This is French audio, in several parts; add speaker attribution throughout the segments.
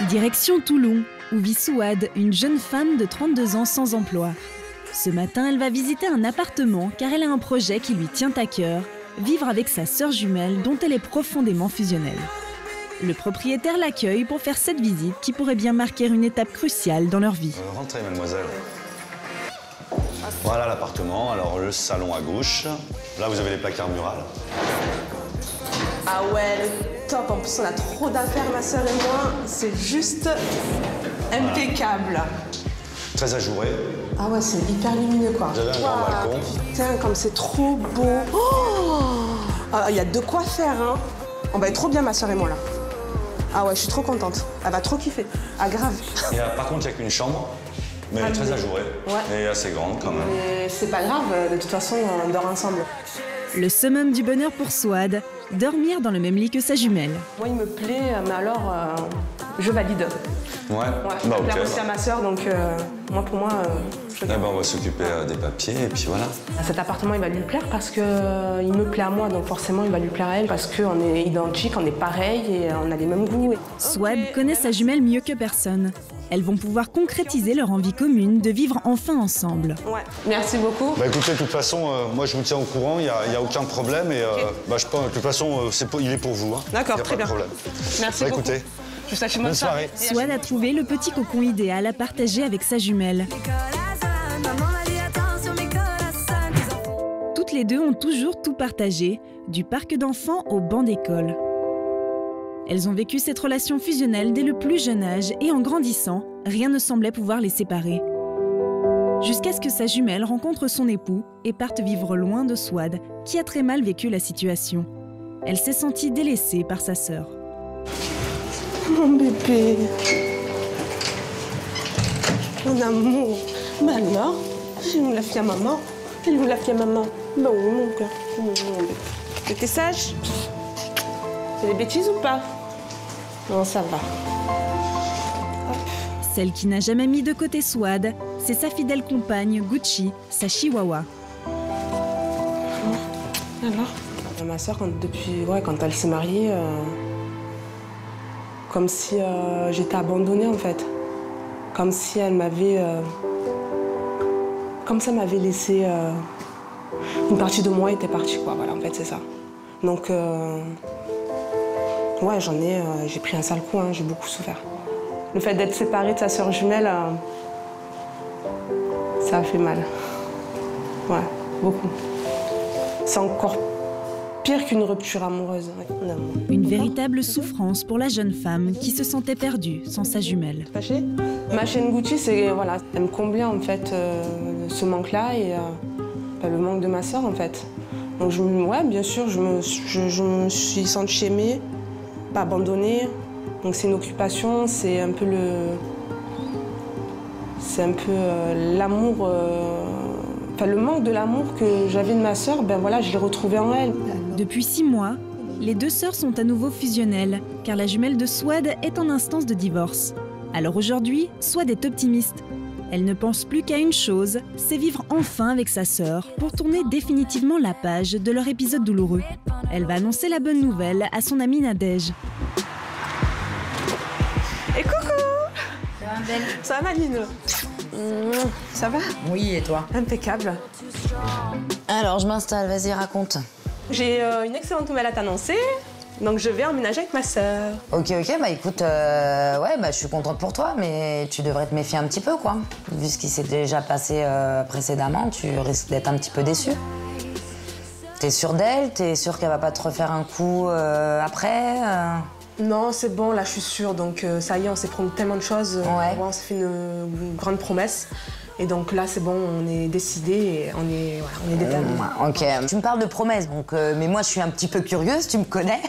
Speaker 1: Direction Toulon, où vit Souad, une jeune femme de 32 ans sans emploi. Ce matin, elle va visiter un appartement car elle a un projet qui lui tient à cœur, vivre avec sa sœur jumelle dont elle est profondément fusionnelle. Le propriétaire l'accueille pour faire cette visite qui pourrait bien marquer une étape cruciale dans leur vie.
Speaker 2: Rentrez, mademoiselle. Voilà l'appartement, alors le salon à gauche. Là, vous avez les placards murales.
Speaker 3: Ah ouais, le top. En plus, on a trop d'affaires, ma sœur et moi. C'est juste impeccable.
Speaker 2: Voilà. Très ajouré.
Speaker 3: Ah ouais, c'est hyper lumineux, quoi.
Speaker 2: Vous avez un grand balcon.
Speaker 3: Putain, comme c'est trop beau. Il y a de quoi faire, hein. On va être trop bien, ma sœur et moi, là. Ah ouais, je suis trop contente. Elle va trop kiffer. Ah, grave.
Speaker 2: Par contre, il n'y a qu'une chambre, mais elle est très ajourée. Ouais. Et assez grande, quand même.
Speaker 3: Mais c'est pas grave, de toute façon, on dort ensemble.
Speaker 1: Le summum du bonheur pour Souad, dormir dans le même lit que sa jumelle.
Speaker 3: Moi, il me plaît, mais alors, je valide.
Speaker 2: Ouais,
Speaker 3: je vais plaire aussi à ma sœur, donc pour moi, je
Speaker 2: on va s'occuper des papiers, et puis voilà.
Speaker 3: Cet appartement, il va lui plaire parce qu'il me plaît à moi, donc forcément, il va lui plaire à elle, parce qu'on est identiques, on est pareils et on a les mêmes goûts.
Speaker 1: Souad connaît sa jumelle mieux que personne. Elles vont pouvoir concrétiser leur envie commune de vivre enfin ensemble.
Speaker 3: Ouais, merci beaucoup.
Speaker 2: Écoutez, de toute façon, moi je vous tiens au courant, il n'y a aucun problème. Et je pense, de toute façon, il est pour vous. Hein.
Speaker 3: D'accord, très bien. Merci beaucoup.
Speaker 2: Écoutez,
Speaker 3: je vous souhaite une bonne soirée.
Speaker 1: Souad a trouvé le petit cocon idéal à partager avec sa jumelle. Toutes les deux ont toujours tout partagé, du parc d'enfants au banc d'école. Elles ont vécu cette relation fusionnelle dès le plus jeune âge et en grandissant, rien ne semblait pouvoir les séparer. Jusqu'à ce que sa jumelle rencontre son époux et parte vivre loin de Souad, qui a très mal vécu la situation. Elle s'est sentie délaissée par sa sœur.
Speaker 3: Mon bébé, mon amour. Mais alors, je vous la fille à maman. Je vous la fille à maman. Ben oui, mon cœur. T'étais sage? C'est des bêtises ou pas? Non, ça va. Hop.
Speaker 1: Celle qui n'a jamais mis de côté Souad, c'est sa fidèle compagne, Gucci, sa chihuahua.
Speaker 3: Alors? Ma sœur, quand elle s'est mariée, comme si j'étais abandonnée, en fait. Comme si elle m'avait... comme ça m'avait laissé... une partie de moi était partie, quoi. Voilà, en fait, c'est ça. Donc... ouais, j'ai pris un sale coup, hein, j'ai beaucoup souffert. Le fait d'être séparée de sa sœur jumelle, ça a fait mal. Ouais, beaucoup. C'est encore pire qu'une rupture amoureuse. Ouais,
Speaker 1: une véritable souffrance pour la jeune femme qui se sentait perdue sans sa jumelle.
Speaker 3: Fâchée. Ma chaîne Gucci, voilà, elle me comblait en fait ce manque-là et le manque de ma sœur en fait. Donc ouais, bien sûr, je me suis sentie aimée. Pas abandonnée, donc c'est une occupation, c'est un peu l'amour, le manque de l'amour que j'avais de ma sœur, ben voilà, je l'ai retrouvé en elle.
Speaker 1: Depuis 6 mois, les deux sœurs sont à nouveau fusionnelles, car la jumelle de Souad est en instance de divorce. Alors aujourd'hui, Souad est optimiste. Elle ne pense plus qu'à une chose, c'est vivre enfin avec sa sœur pour tourner définitivement la page de leur épisode douloureux. Elle va annoncer la bonne nouvelle à son amie Nadège.
Speaker 3: Et coucou!
Speaker 4: Ça va, belle?
Speaker 3: Ça va, Maline? Ça va?
Speaker 4: Oui, et toi?
Speaker 3: Impeccable.
Speaker 4: Alors, je m'installe, vas-y, raconte.
Speaker 3: J'ai une excellente nouvelle à t'annoncer. Donc je vais emménager avec ma sœur.
Speaker 4: Ok, bah écoute, je suis contente pour toi, mais tu devrais te méfier un petit peu, quoi. Vu ce qui s'est déjà passé précédemment, tu risques d'être un petit peu déçu. T'es sûre d'elle? T'es sûre qu'elle va pas te refaire un coup après
Speaker 3: Non, c'est bon, là je suis sûre. Donc ça y est, on s'est promis tellement de choses.
Speaker 4: Ouais.
Speaker 3: On s'est fait une grande promesse. Et donc là, c'est bon, on est décidé et on est déterminé.
Speaker 4: Ok, tu me parles de promesses, donc, mais moi je suis un petit peu curieuse, tu me connais,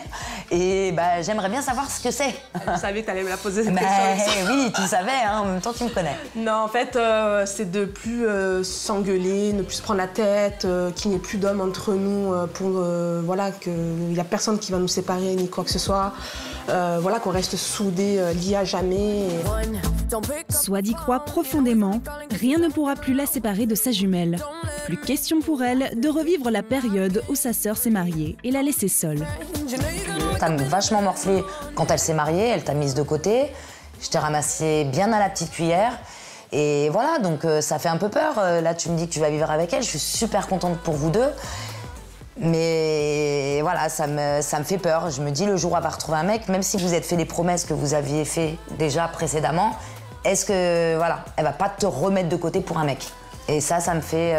Speaker 4: et j'aimerais bien savoir ce que c'est.
Speaker 3: Je savais que t'allais me la poser cette question.
Speaker 4: Oui, tu savais, hein, en même temps tu me connais.
Speaker 3: Non, en fait, c'est de plus s'engueuler, ne plus se prendre la tête, qu'il n'y ait plus d'hommes entre nous, voilà, qu'il n'y a personne qui va nous séparer ni quoi que ce soit. Voilà, qu'on reste soudés, liés à jamais.
Speaker 1: Souad y croit profondément, rien ne pourra plus la séparer de sa jumelle. Plus question pour elle de revivre la période où sa sœur s'est mariée et l'a laissée seule.
Speaker 4: T'as vachement morflé quand elle s'est mariée, elle t'a mise de côté. Je t'ai ramassé bien à la petite cuillère. Et voilà, donc ça fait un peu peur. Là, tu me dis que tu vas vivre avec elle. Je suis super contente pour vous deux. Mais voilà, ça me fait peur. Je me dis, le jour où elle va retrouver un mec, même si vous êtes fait les promesses que vous aviez fait déjà précédemment, est-ce que, voilà, elle va pas te remettre de côté pour un mec? Et ça me fait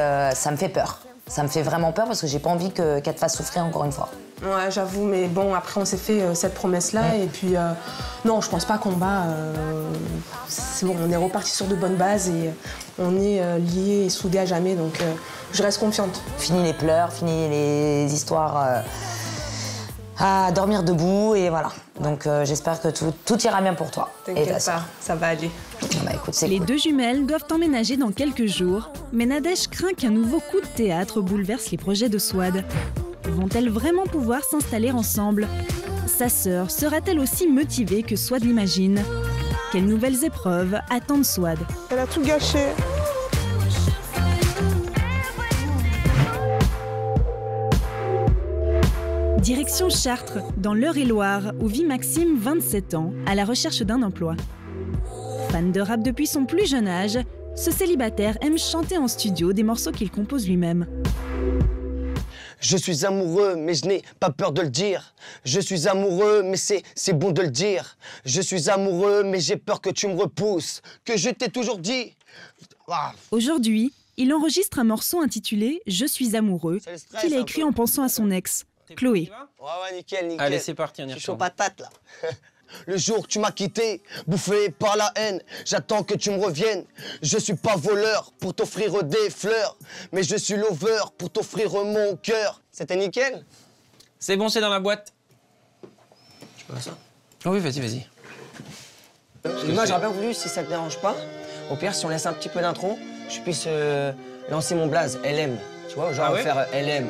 Speaker 4: peur. Ça me fait vraiment peur parce que j'ai pas envie qu'elle te fasse souffrir encore une fois.
Speaker 3: Ouais, j'avoue, mais bon, après on s'est fait cette promesse-là et puis non, je pense pas qu'on va. C'est bon, on est reparti sur de bonnes bases et on est liés et soudés à jamais, donc je reste confiante.
Speaker 4: Fini les pleurs, fini les histoires à dormir debout et voilà. Donc j'espère que tout ira bien pour toi.
Speaker 3: T'inquiète pas, ça va aller.
Speaker 4: Bah, écoute, c'est
Speaker 1: Les
Speaker 4: cool.
Speaker 1: deux jumelles doivent emménager dans quelques jours, mais Nadège craint qu'un nouveau coup de théâtre bouleverse les projets de Souad. Vont-elles vraiment pouvoir s'installer ensemble? Sa sœur sera-t-elle aussi motivée que Souad l'imagine? Quelles nouvelles épreuves attendent Souad?
Speaker 3: Elle a tout gâché.
Speaker 1: Direction Chartres, dans l'Eure-et-Loire, où vit Maxime, 27 ans, à la recherche d'un emploi. Fan de rap depuis son plus jeune âge, ce célibataire aime chanter en studio des morceaux qu'il compose lui-même.
Speaker 5: Je suis amoureux, mais je n'ai pas peur de le dire. Je suis amoureux, mais c'est bon de le dire. Je suis amoureux, mais j'ai peur que tu me repousses. Que je t'ai toujours dit. Ah.
Speaker 1: Aujourd'hui, il enregistre un morceau intitulé « Je suis amoureux »
Speaker 5: C'est le stress,
Speaker 1: qu'il a
Speaker 5: un
Speaker 1: écrit
Speaker 5: peu.
Speaker 1: en pensant à son ex, Chloé.
Speaker 5: Ouais, nickel, nickel.
Speaker 6: Allez, c'est parti, on y
Speaker 5: Je suis chaud
Speaker 6: retourne.
Speaker 5: patate, là. Le jour que tu m'as quitté, bouffé par la haine, j'attends que tu me reviennes. Je suis pas voleur pour t'offrir des fleurs, mais je suis lover pour t'offrir mon cœur. C'était nickel?
Speaker 6: C'est bon, c'est dans la boîte.
Speaker 5: Tu vois ça?
Speaker 6: Oh oui, vas-y, vas-y.
Speaker 5: Moi, j'aurais bien voulu, si ça te dérange pas, au pire, si on laisse un petit peu d'intro, je puisse lancer mon blaze, LM. Tu vois, genre
Speaker 6: Ah ouais
Speaker 5: faire LM.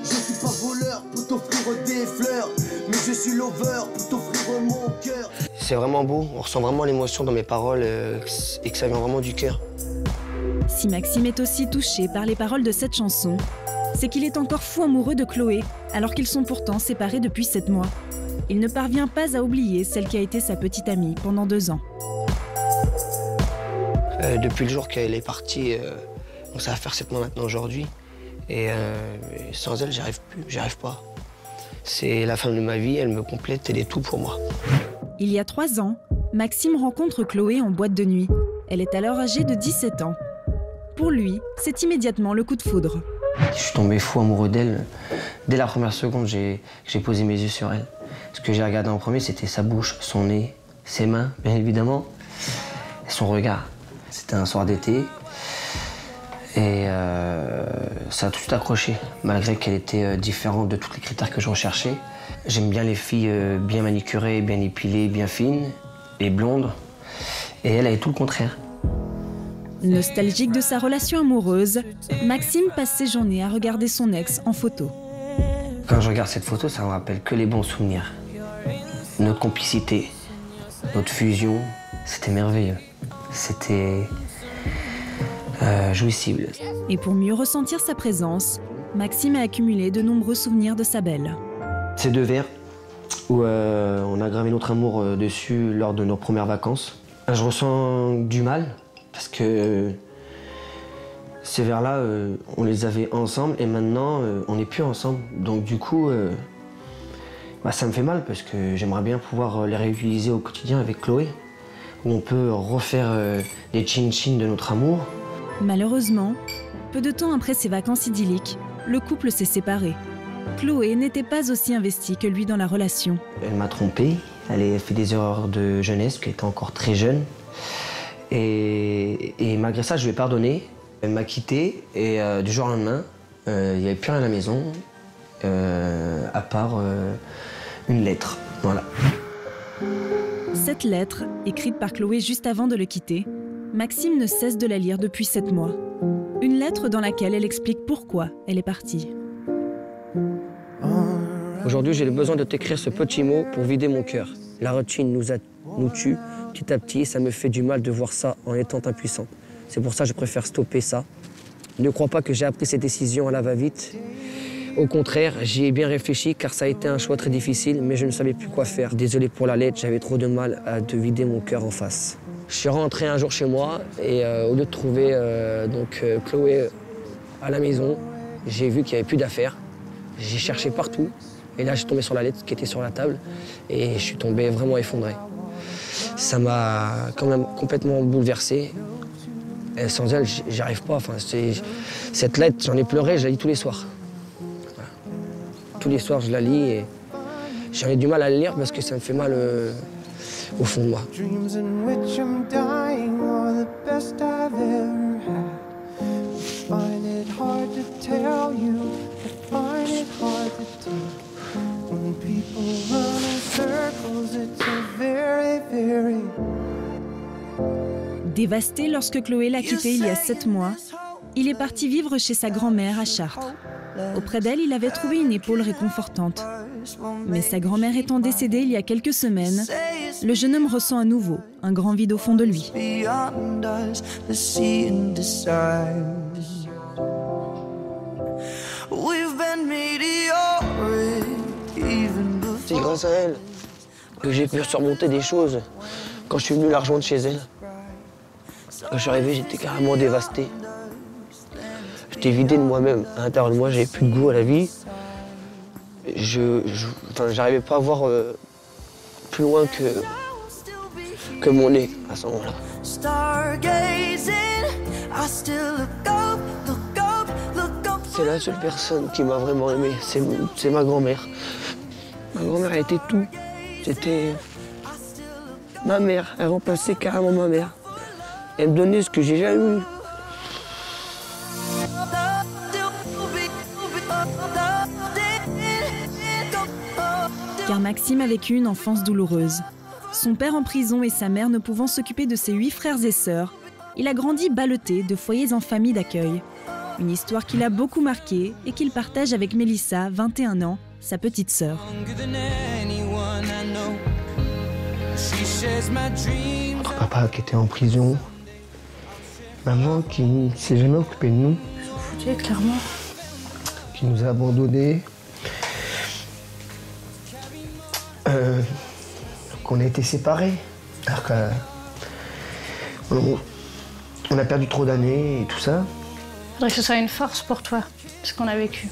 Speaker 5: Je suis pas voleur pour t'offrir des fleurs, mais je suis lover pour t'offrir mon cœur. C'est vraiment beau, on ressent vraiment l'émotion dans mes paroles et que ça vient vraiment du cœur.
Speaker 1: Si Maxime est aussi touché par les paroles de cette chanson, c'est qu'il est encore fou amoureux de Chloé, alors qu'ils sont pourtant séparés depuis 7 mois. Il ne parvient pas à oublier celle qui a été sa petite amie pendant 2 ans.
Speaker 5: Depuis le jour qu'elle est partie, donc ça va faire 7 mois maintenant aujourd'hui, et sans elle, j'y arrive pas. C'est la femme de ma vie, elle me complète, elle est tout pour moi.
Speaker 1: Il y a 3 ans, Maxime rencontre Chloé en boîte de nuit. Elle est alors âgée de 17 ans. Pour lui, c'est immédiatement le coup de foudre.
Speaker 7: Je suis tombé fou amoureux d'elle. Dès la première seconde, j'ai posé mes yeux sur elle. Ce que j'ai regardé en premier, c'était sa bouche, son nez, ses mains, bien évidemment, et son regard. C'était un soir d'été, et ça a tout de suite accroché, malgré qu'elle était différente de tous les critères que je recherchais. J'aime bien les filles bien manicurées, bien épilées, bien fines et blondes, et elle est tout le contraire.
Speaker 1: Nostalgique de sa relation amoureuse, Maxime passe ses journées à regarder son ex en photo.
Speaker 7: Quand je regarde cette photo, ça me rappelle que les bons souvenirs. Notre complicité, notre fusion, c'était merveilleux. C'était jouissible.
Speaker 1: Et pour mieux ressentir sa présence, Maxime a accumulé de nombreux souvenirs de sa belle.
Speaker 7: Ces 2 verres où on a gravé notre amour dessus lors de nos premières vacances. Je ressens du mal parce que ces verres-là, on les avait ensemble et maintenant, on n'est plus ensemble. Donc du coup, ça me fait mal parce que j'aimerais bien pouvoir les réutiliser au quotidien avec Chloé, où on peut refaire des chin-chin de notre amour.
Speaker 1: Malheureusement, peu de temps après ces vacances idylliques, le couple s'est séparé. Chloé n'était pas aussi investie que lui dans la relation.
Speaker 7: Elle m'a trompé, elle a fait des erreurs de jeunesse, qu'elle était encore très jeune. Et malgré ça, je lui ai pardonné. Elle m'a quitté et du jour au lendemain, il n'y avait plus rien à la maison, à part une lettre. Voilà.
Speaker 1: Cette lettre, écrite par Chloé juste avant de le quitter, Maxime ne cesse de la lire depuis 7 mois. Une lettre dans laquelle elle explique pourquoi elle est partie.
Speaker 5: Aujourd'hui, j'ai besoin de t'écrire ce petit mot pour vider mon cœur. La routine nous tue petit à petit, ça me fait du mal de voir ça en étant impuissant. C'est pour ça que je préfère stopper ça. Ne crois pas que j'ai appris ces décisions à la va-vite
Speaker 7: Au contraire, j'y ai bien réfléchi car ça a été un choix très difficile, mais je ne savais plus quoi faire. Désolé pour la lettre, j'avais trop de mal à te vider mon cœur en face. Je suis rentré un jour chez moi et au lieu de trouver Chloé à la maison, j'ai vu qu'il n'y avait plus d'affaires. J'ai cherché partout et là, je suis tombé sur la lettre qui était sur la table et je suis tombé vraiment effondré. Ça m'a quand même complètement bouleversé. Et sans elle, j'y arrive pas. Enfin, cette lettre, j'en ai pleuré, je la lis tous les soirs. Voilà. Tous les soirs, je la lis et j'avais du mal à la lire parce que ça me fait mal au fond de moi.
Speaker 1: Dévasté lorsque Chloé l'a quitté il y a 7 mois, il est parti vivre chez sa grand-mère à Chartres. Auprès d'elle, il avait trouvé une épaule réconfortante. Mais sa grand-mère étant décédée il y a quelques semaines, le jeune homme ressent à nouveau un grand vide au fond de lui.
Speaker 7: C'est grâce à elle que j'ai pu surmonter des choses. Quand je suis venu la rejoindre chez elle, quand je suis arrivé, j'étais carrément dévasté. J'étais vidé de moi-même. À l'intérieur de moi, j'avais plus de goût à la vie. J'arrivais pas à voir plus loin que mon nez à ce moment-là. C'est la seule personne qui m'a vraiment aimé, c'est ma grand-mère. Ma grand-mère, elle était tout. C'était ma mère, elle remplaçait carrément ma mère. Elle me donnait ce que j'ai jamais eu.
Speaker 1: Car Maxime a vécu une enfance douloureuse. Son père en prison et sa mère ne pouvant s'occuper de ses 8 frères et sœurs, il a grandi ballotté de foyers en famille d'accueil. Une histoire qui l'a beaucoup marqué et qu'il partage avec Mélissa, 21 ans, sa petite sœur.
Speaker 7: Notre papa qui était en prison, maman qui ne s'est jamais occupée de nous,
Speaker 8: clairement,
Speaker 7: qui nous a abandonnés, qu'on a été séparés, alors qu'on a perdu trop d'années et tout ça.
Speaker 8: Il faudrait que ce soit une force pour toi, ce qu'on a vécu,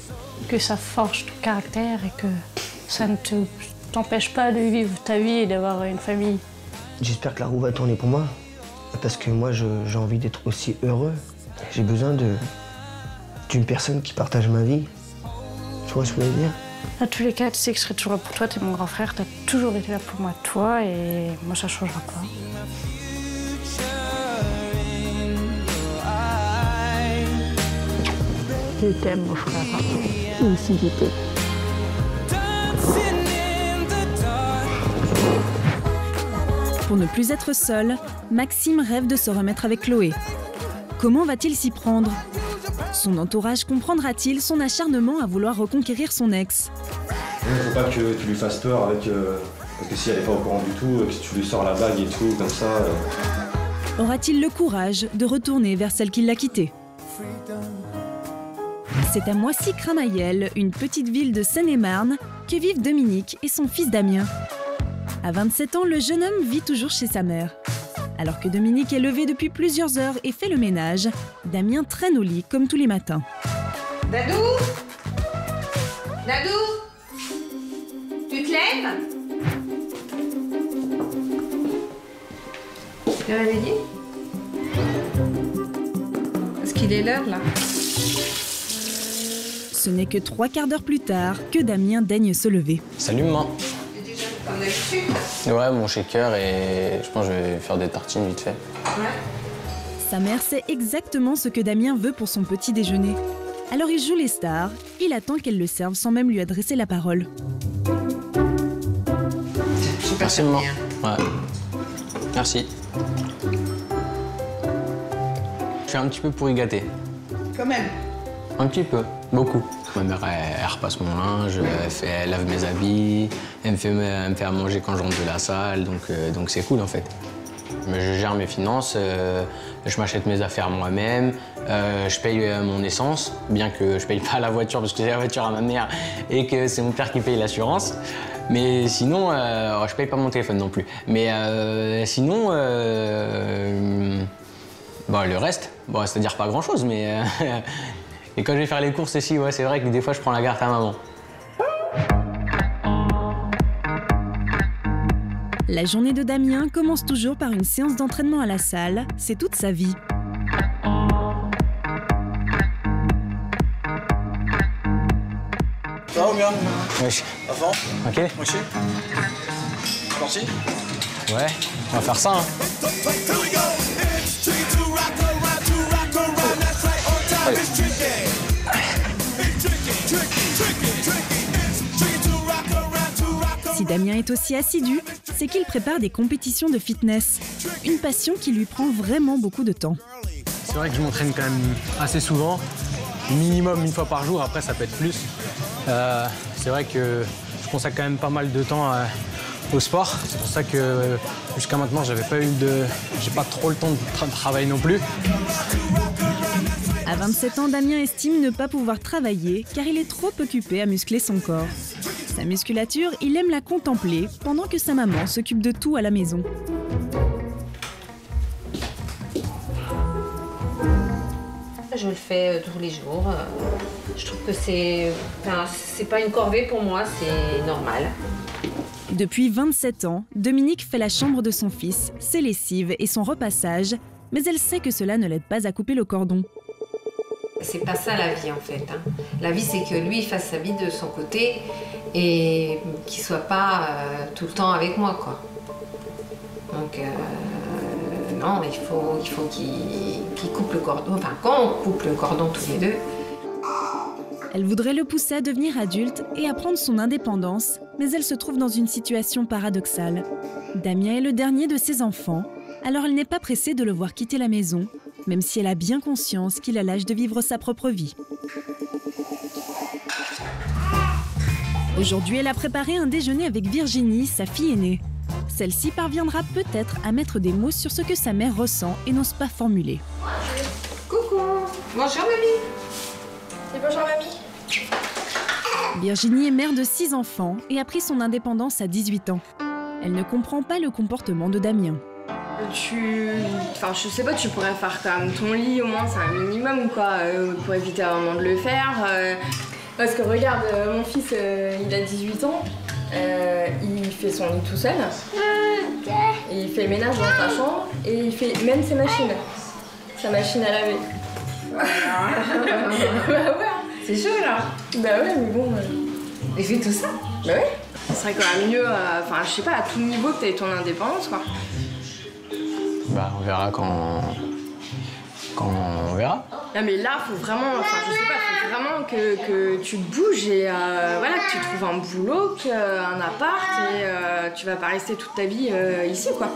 Speaker 8: que ça forge ton caractère et que ça ne t'empêche pas de vivre ta vie et d'avoir une famille.
Speaker 7: J'espère que la roue va tourner pour moi, parce que moi j'ai envie d'être aussi heureux. J'ai besoin d'une personne qui partage ma vie. Tu vois ce que je veux dire?
Speaker 8: Dans tous les cas, tu sais que je serai toujours là pour toi, t'es mon grand frère, t'as toujours été là pour moi, toi, et moi ça changera pas. Je t'aime, mon frère. Aussi, je t'aime.
Speaker 1: Pour ne plus être seul, Maxime rêve de se remettre avec Chloé. Comment va-t-il s'y prendre? Son entourage comprendra-t-il son acharnement à vouloir reconquérir son ex?
Speaker 9: Il ne faut pas que tu lui fasses peur avec... parce que si elle n'est pas au courant du tout, que tu lui sors la bague et tout, comme ça...
Speaker 1: Aura-t-il le courage de retourner vers celle qui l'a quitté? C'est à Moissy-Cramayel, une petite ville de Seine-et-Marne, que vivent Dominique et son fils Damien. À 27 ans, le jeune homme vit toujours chez sa mère. Alors que Dominique est levé depuis plusieurs heures et fait le ménage, Damien traîne au lit comme tous les matins.
Speaker 10: Dadou? Dadou? Tu te lèves? Tu t'es réveillé? Parce qu'il est l'heure là.
Speaker 1: Ce n'est que 3 quarts d'heure plus tard que Damien daigne se lever.
Speaker 6: Salut maman.
Speaker 10: C'est déjà comme d'habitude.
Speaker 6: Ouais, mon shaker et je pense que je vais faire des tartines vite fait.
Speaker 10: Ouais.
Speaker 1: Sa mère sait exactement ce que Damien veut pour son petit déjeuner. Alors il joue les stars, il attend qu'elle le serve sans même lui adresser la parole.
Speaker 6: Merci maman. Ouais. Merci. Je suis un petit peu pourri gâté.
Speaker 10: Quand même.
Speaker 6: Un petit peu, beaucoup. Ma mère, elle repasse mon linge, elle lave mes habits, elle me fait à manger quand je rentre de la salle, donc c'est cool en fait. Je gère mes finances, je m'achète mes affaires moi-même, je paye mon essence, bien que je paye pas la voiture parce que j'ai la voiture à ma mère et que c'est mon père qui paye l'assurance. Mais sinon, je paye pas mon téléphone non plus. Mais sinon, le reste, c'est-à-dire pas grand-chose, mais... et quand je vais faire les courses aussi, ouais, c'est vrai que des fois je prends la carte à maman.
Speaker 1: La journée de Damien commence toujours par une séance d'entraînement à la salle. C'est toute sa vie.
Speaker 11: Ça va ou bien?
Speaker 6: Wesh.
Speaker 11: À fond?
Speaker 6: Ok.
Speaker 11: Moi aussi. Parti?
Speaker 6: Ouais, on va faire ça, hein.
Speaker 11: Allez.
Speaker 1: Si Damien est aussi assidu, c'est qu'il prépare des compétitions de fitness. Une passion qui lui prend vraiment beaucoup de temps.
Speaker 6: C'est vrai que je m'entraîne quand même assez souvent, minimum une fois par jour, après ça peut être plus. C'est vrai que je consacre quand même pas mal de temps au sport. C'est pour ça que jusqu'à maintenant, j'ai pas trop le temps de travailler non plus.
Speaker 1: À 27 ans, Damien estime ne pas pouvoir travailler car il est trop occupé à muscler son corps. Sa musculature, il aime la contempler pendant que sa maman s'occupe de tout à la maison.
Speaker 12: Je le fais tous les jours. Je trouve que c'est pas une corvée pour moi, c'est normal.
Speaker 1: Depuis 27 ans, Dominique fait la chambre de son fils, ses lessives et son repassage, mais elle sait que cela ne l'aide pas à couper le cordon.
Speaker 12: C'est pas ça la vie en fait. La vie c'est que lui il fasse sa vie de son côté et qu'il soit pas tout le temps avec moi quoi. Donc non, il faut qu'il coupe le cordon, enfin qu'on coupe le cordon tous les deux.
Speaker 1: Elle voudrait le pousser à devenir adulte et à prendre son indépendance, mais elle se trouve dans une situation paradoxale. Damien est le dernier de ses enfants, alors elle n'est pas pressée de le voir quitter la maison, même si elle a bien conscience qu'il a l'âge de vivre sa propre vie. Aujourd'hui, elle a préparé un déjeuner avec Virginie, sa fille aînée. Celle-ci parviendra peut-être à mettre des mots sur ce que sa mère ressent et n'ose pas formuler.
Speaker 12: Coucou. Bonjour mamie.
Speaker 13: Et bonjour mamie.
Speaker 1: Virginie est mère de 6 enfants et a pris son indépendance à 18 ans. Elle ne comprend pas le comportement de Damien.
Speaker 13: Je sais pas, tu pourrais faire quand même ton lit, au moins c'est un minimum quoi, pour éviter à un moment de le faire. Parce que regarde, mon fils, il a 18 ans, il fait son lit tout seul, et il fait le ménage dans sa chambre, et il fait même ses machines, sa machine à laver.
Speaker 12: Bah ouais, c'est chaud là.
Speaker 13: Bah ouais, mais bon...
Speaker 12: Il fait tout ça.
Speaker 13: Bah ouais. Ce serait quand même mieux, je sais pas, à tout niveau que t'aies ton indépendance quoi.
Speaker 6: Bah, on verra quand on verra.
Speaker 13: Non mais là, faut vraiment, je sais pas, faut vraiment que tu bouges et que tu trouves un boulot, un appart et tu vas pas rester toute ta vie ici quoi.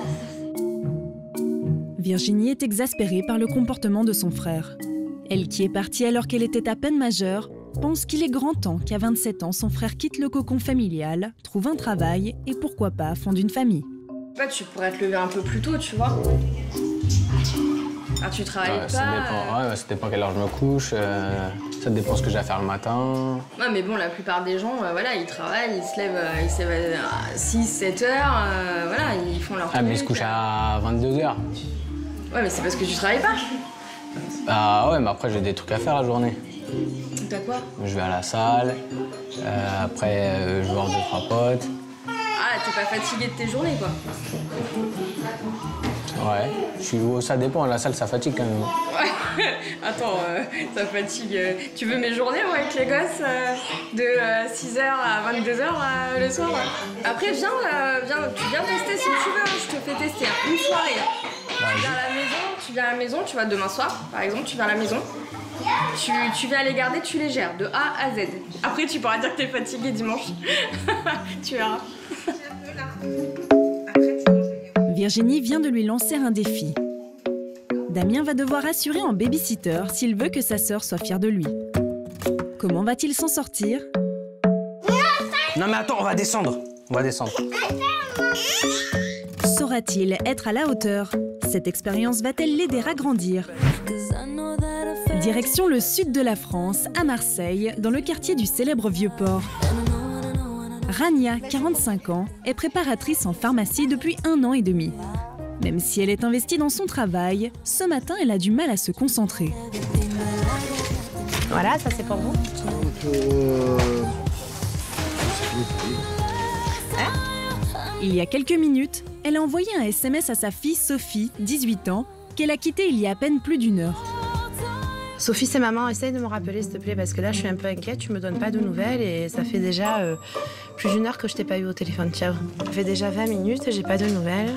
Speaker 1: Virginie est exaspérée par le comportement de son frère. Elle, qui est partie alors qu'elle était à peine majeure, pense qu'il est grand temps qu'à 27 ans, son frère quitte le cocon familial, trouve un travail et pourquoi pas fonde une famille.
Speaker 13: Bah, tu pourrais te lever un peu plus tôt, tu vois. Ah, tu travailles pas.
Speaker 6: Ça dépend, ça dépend quelle heure je me couche, ça dépend ce que j'ai à faire le matin.
Speaker 13: Ouais, mais bon, la plupart des gens, ils travaillent, ils se lèvent à 6-7 heures, ils font leur truc.
Speaker 6: Ah, mais ils se couchent à 22 h.
Speaker 13: Ouais, mais c'est parce que tu travailles pas.
Speaker 6: Ah ouais, mais après j'ai des trucs à faire la journée.
Speaker 13: T'as quoi?
Speaker 6: Je vais à la salle, après je vais voir 2-3 potes.
Speaker 13: Ah, t'es pas fatigué de tes journées, quoi.
Speaker 6: Ouais, ça dépend, la salle ça fatigue quand même.
Speaker 13: Ouais, attends, ça fatigue. Tu veux mes journées, moi, avec les gosses, de 6h à 22h le soir? Après, tu viens tester si tu veux, je te fais tester une soirée. Tu viens à la maison, tu vas demain soir, par exemple, tu viens à la maison. Tu viens les garder, tu les gères, de A à Z. Après, tu pourras dire que t'es fatigué dimanche. Tu verras.
Speaker 1: Virginie vient de lui lancer un défi. Damien va devoir assurer un baby-sitter s'il veut que sa sœur soit fière de lui. Comment va-t-il s'en sortir?
Speaker 7: Non mais attends, on va descendre.
Speaker 1: Saura-t-il être à la hauteur? Cette expérience va-t-elle l'aider à grandir? Direction le sud de la France, à Marseille, dans le quartier du célèbre Vieux-Port. Rania, 45 ans, est préparatrice en pharmacie depuis 1 an et demi. Même si elle est investie dans son travail, ce matin, elle a du mal à se concentrer.
Speaker 14: Voilà, ça c'est pour vous.
Speaker 1: Il y a quelques minutes, elle a envoyé un SMS à sa fille Sophie, 18 ans, qu'elle a quittée il y a à peine plus d'1 heure.
Speaker 14: Sophie, c'est maman, essaye de me rappeler s'il te plaît, parce que là je suis un peu inquiète, tu me donnes pas de nouvelles et ça fait déjà plus d'1 heure que je t'ai pas eu au téléphone, tiens. Ça fait déjà 20 minutes et j'ai pas de nouvelles.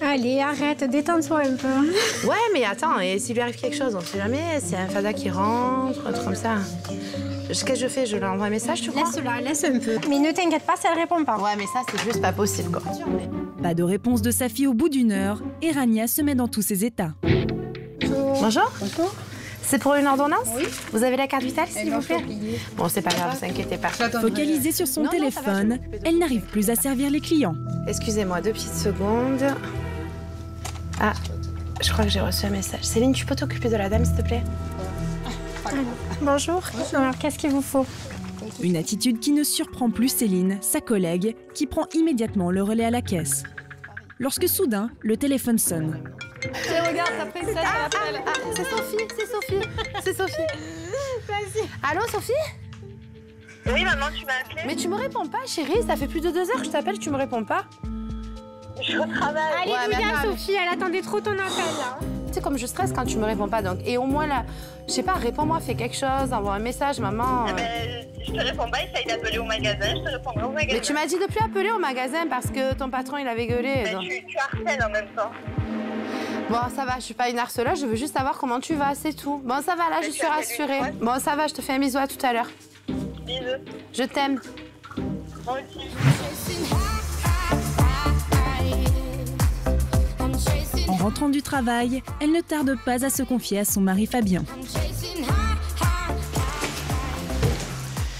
Speaker 15: Allez, arrête, détends-toi un peu.
Speaker 14: Ouais, mais attends, et s'il lui arrive quelque chose, on sait jamais, s'il y a un fada qui rentre, un truc comme ça. Qu'est-ce que je fais? Je lui envoie un message, tu crois?
Speaker 15: Laisse-la, laisse un peu. Mais ne t'inquiète pas si elle répond pas.
Speaker 14: Ouais, mais ça, c'est juste pas possible, quoi.
Speaker 1: Pas de réponse de sa fille au bout d'1 heure, et Rania se met dans tous ses états.
Speaker 14: Bonjour. Bonjour. C'est pour une ordonnance? Oui. Vous avez la carte vitale, s'il vous plaît? Bon, c'est pas grave, ne vous inquiétez pas.
Speaker 1: Focalisée sur son téléphone, elle n'arrive plus à servir les clients.
Speaker 14: Excusez-moi, 2 petites secondes. Ah, je crois que j'ai reçu un message. Céline, tu peux t'occuper de la dame, s'il te plaît?
Speaker 15: Bonjour. Alors, qu'est-ce qu'il vous faut?
Speaker 1: Une attitude qui ne surprend plus Céline, sa collègue, qui prend immédiatement le relais à la caisse. Lorsque soudain, le téléphone sonne.
Speaker 14: Tiens, regarde, ta princesse, elle appelle. Ah, c'est Sophie, c'est Sophie, c'est Sophie. Vas-y. Allô, Sophie?
Speaker 16: Oui, maman, tu m'as appelée.
Speaker 14: Mais tu me réponds pas, chérie. Ça fait plus de 2 heures que je t'appelle, tu me réponds pas.
Speaker 16: Je suis au travail.
Speaker 15: Allez, regarde, Sophie, elle attendait trop ton appel, là.
Speaker 14: Tu sais, comme je stresse quand tu me réponds pas, donc. Et au moins, là, je sais pas, réponds-moi, fais quelque chose, envoie un message, maman.
Speaker 16: Ah ben, je te réponds pas, essaye d'appeler au magasin, je te répondrai au magasin.
Speaker 14: Mais tu m'as dit de plus appeler au magasin parce que ton patron, il avait gueulé.
Speaker 16: Ben,
Speaker 14: donc.
Speaker 16: tu harcèles en même temps.
Speaker 14: Bon, ça va, je suis pas une harceleuse, je veux juste savoir comment tu vas, c'est tout. Bon, ça va, là, je suis rassurée. Bon, ça va, je te fais un bisou à tout à l'heure.
Speaker 16: Bisous.
Speaker 14: Je t'aime.
Speaker 16: Moi aussi.
Speaker 1: En rentrant du travail, elle ne tarde pas à se confier à son mari Fabien.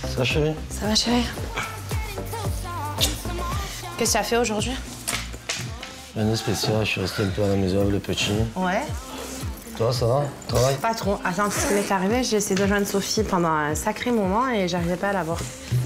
Speaker 7: Ça va, chérie?
Speaker 14: Ça va, chérie? Qu'est-ce que tu as fait aujourd'hui?
Speaker 7: Rien de spécial, je suis resté un peu à la maison avec le petit.
Speaker 14: Ouais.
Speaker 7: Toi, ça va? Travail?
Speaker 14: Pas trop. Attends, ce qui m'est arrivé, j'ai essayé de joindre Sophie pendant un sacré moment et j'arrivais pas à la voir.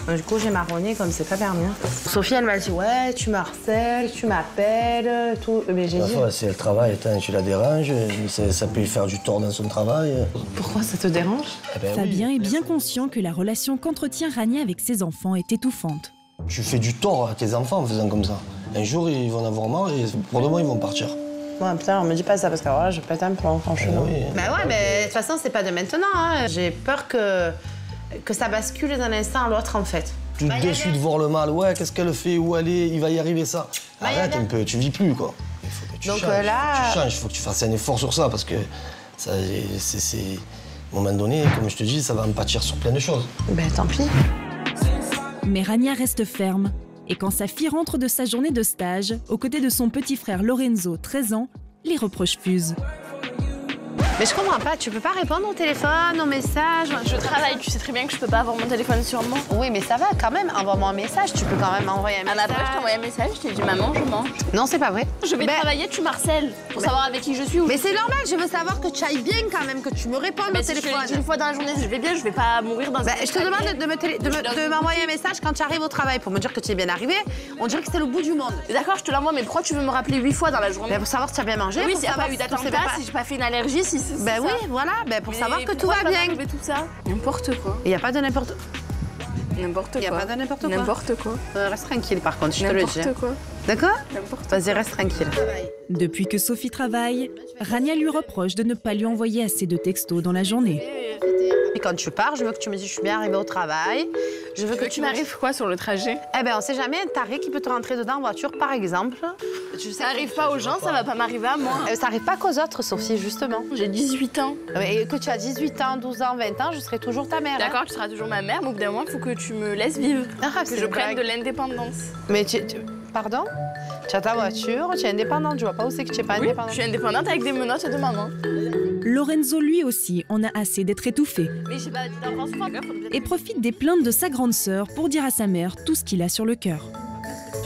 Speaker 14: Donc, du coup, j'ai marronné comme c'est pas permis. Sophie, elle m'a dit, ouais, tu me harcèles, tu m'appelles, tout. Mais j'ai dit...
Speaker 7: Si elle travaille, tu la déranges, ça peut lui faire du tort dans son travail.
Speaker 14: Pourquoi ça te dérange?
Speaker 1: Fabien est bien conscient que la relation qu'entretient Rania avec ses enfants est étouffante.
Speaker 7: Tu fais du tort à tes enfants en faisant comme ça. Un jour, ils vont en avoir marre et pour demain, ils vont partir.
Speaker 14: Ouais, putain, on me dit pas ça parce que alors là, je pète un plomb, franchement.
Speaker 7: Oui.
Speaker 14: Bah ouais, mais de toute façon, c'est pas de maintenant. Hein. J'ai peur que ça bascule d'un instant à l'autre, en fait.
Speaker 7: Tu es déçu de voir le mal. Ouais, qu'est-ce qu'elle fait? Où elle est? Il va y arrier ça. Arrête un peu, tu vis plus, quoi. Il faut que tu changes. Tu changes, il faut que tu fasses un effort sur ça parce que ça, c'est... À un moment donné, comme je te dis, ça va me pâtir sur plein de choses.
Speaker 14: Ben, tant pis.
Speaker 1: Mais Rania reste ferme. Et quand sa fille rentre de sa journée de stage, aux côtés de son petit frère Lorenzo, 13 ans, les reproches fusent.
Speaker 14: Mais je comprends pas, tu peux pas répondre au téléphone, aux messages.
Speaker 13: Je travaille, tu sais très bien que je peux pas avoir mon téléphone sur moi.
Speaker 14: Oui, mais ça va quand même, envoie-moi un message, tu peux quand même envoyer un message.
Speaker 13: Après, je t'ai envoyé un message, je t'ai dit maman, je mange.
Speaker 14: Non, c'est pas vrai.
Speaker 13: Je vais travailler, tu marcèles pour savoir avec qui je suis.
Speaker 14: Mais c'est normal, je veux savoir que tu ailles bien quand même, que tu me répondes au téléphone.
Speaker 13: Si une fois dans la journée, je vais bien, je vais pas mourir dans un...
Speaker 14: Je te demande de m'envoyer un message quand tu arrives au travail pour me dire que tu es bien arrivé. On dirait que c'était le bout du monde.
Speaker 13: D'accord, je te l'envoie, mais pourquoi tu veux me rappeler 8 fois dans la journée?
Speaker 14: Pour savoir si tu as bien mangé.
Speaker 13: Oui, s'il n'y a pas eu d'attentat, si j'ai pas fait une allergie, si c'est
Speaker 14: Ben oui, voilà, pour savoir que tout va bien.
Speaker 13: Tout ça. N'importe quoi.
Speaker 14: Il n'y a pas de n'importe...
Speaker 13: N'importe quoi.
Speaker 14: Il n'y a pas de n'importe quoi.
Speaker 13: N'importe quoi.
Speaker 14: Reste tranquille par contre, je te le dis.
Speaker 13: N'importe quoi.
Speaker 14: D'accord?
Speaker 13: N'importe quoi.
Speaker 14: Vas-y, reste tranquille.
Speaker 1: Depuis que Sophie travaille, Rania lui reproche de ne pas lui envoyer assez de textos dans la journée.
Speaker 14: Et quand tu pars, je veux que tu me dises je suis bien arrivée au travail.
Speaker 13: Je veux que tu m'arrives quoi sur le trajet?
Speaker 14: Eh ben, on sait jamais, un taré qui peut te rentrer dedans en voiture, par exemple.
Speaker 13: Ça arrive pas aux gens, ça va pas m'arriver à moi.
Speaker 14: Ça arrive pas qu'aux autres, Sophie, justement.
Speaker 13: J'ai 18 ans.
Speaker 14: Et que tu as 18 ans, 12 ans, 20 ans, je serai toujours ta mère.
Speaker 13: D'accord, tu seras toujours ma mère, mais au bout d'un moment, il faut que tu me laisses vivre. Que je prenne de l'indépendance.
Speaker 14: Mais pardon? Tu as ta voiture, tu es indépendante, je vois pas où c'est que tu es pas indépendante.
Speaker 13: Je suis indépendante avec des menottes de maman.
Speaker 1: Lorenzo, lui aussi, en a assez d'être étouffé.
Speaker 13: Mais je sais pas,
Speaker 1: et profite des plaintes de sa grande sœur pour dire à sa mère tout ce qu'il a sur le cœur.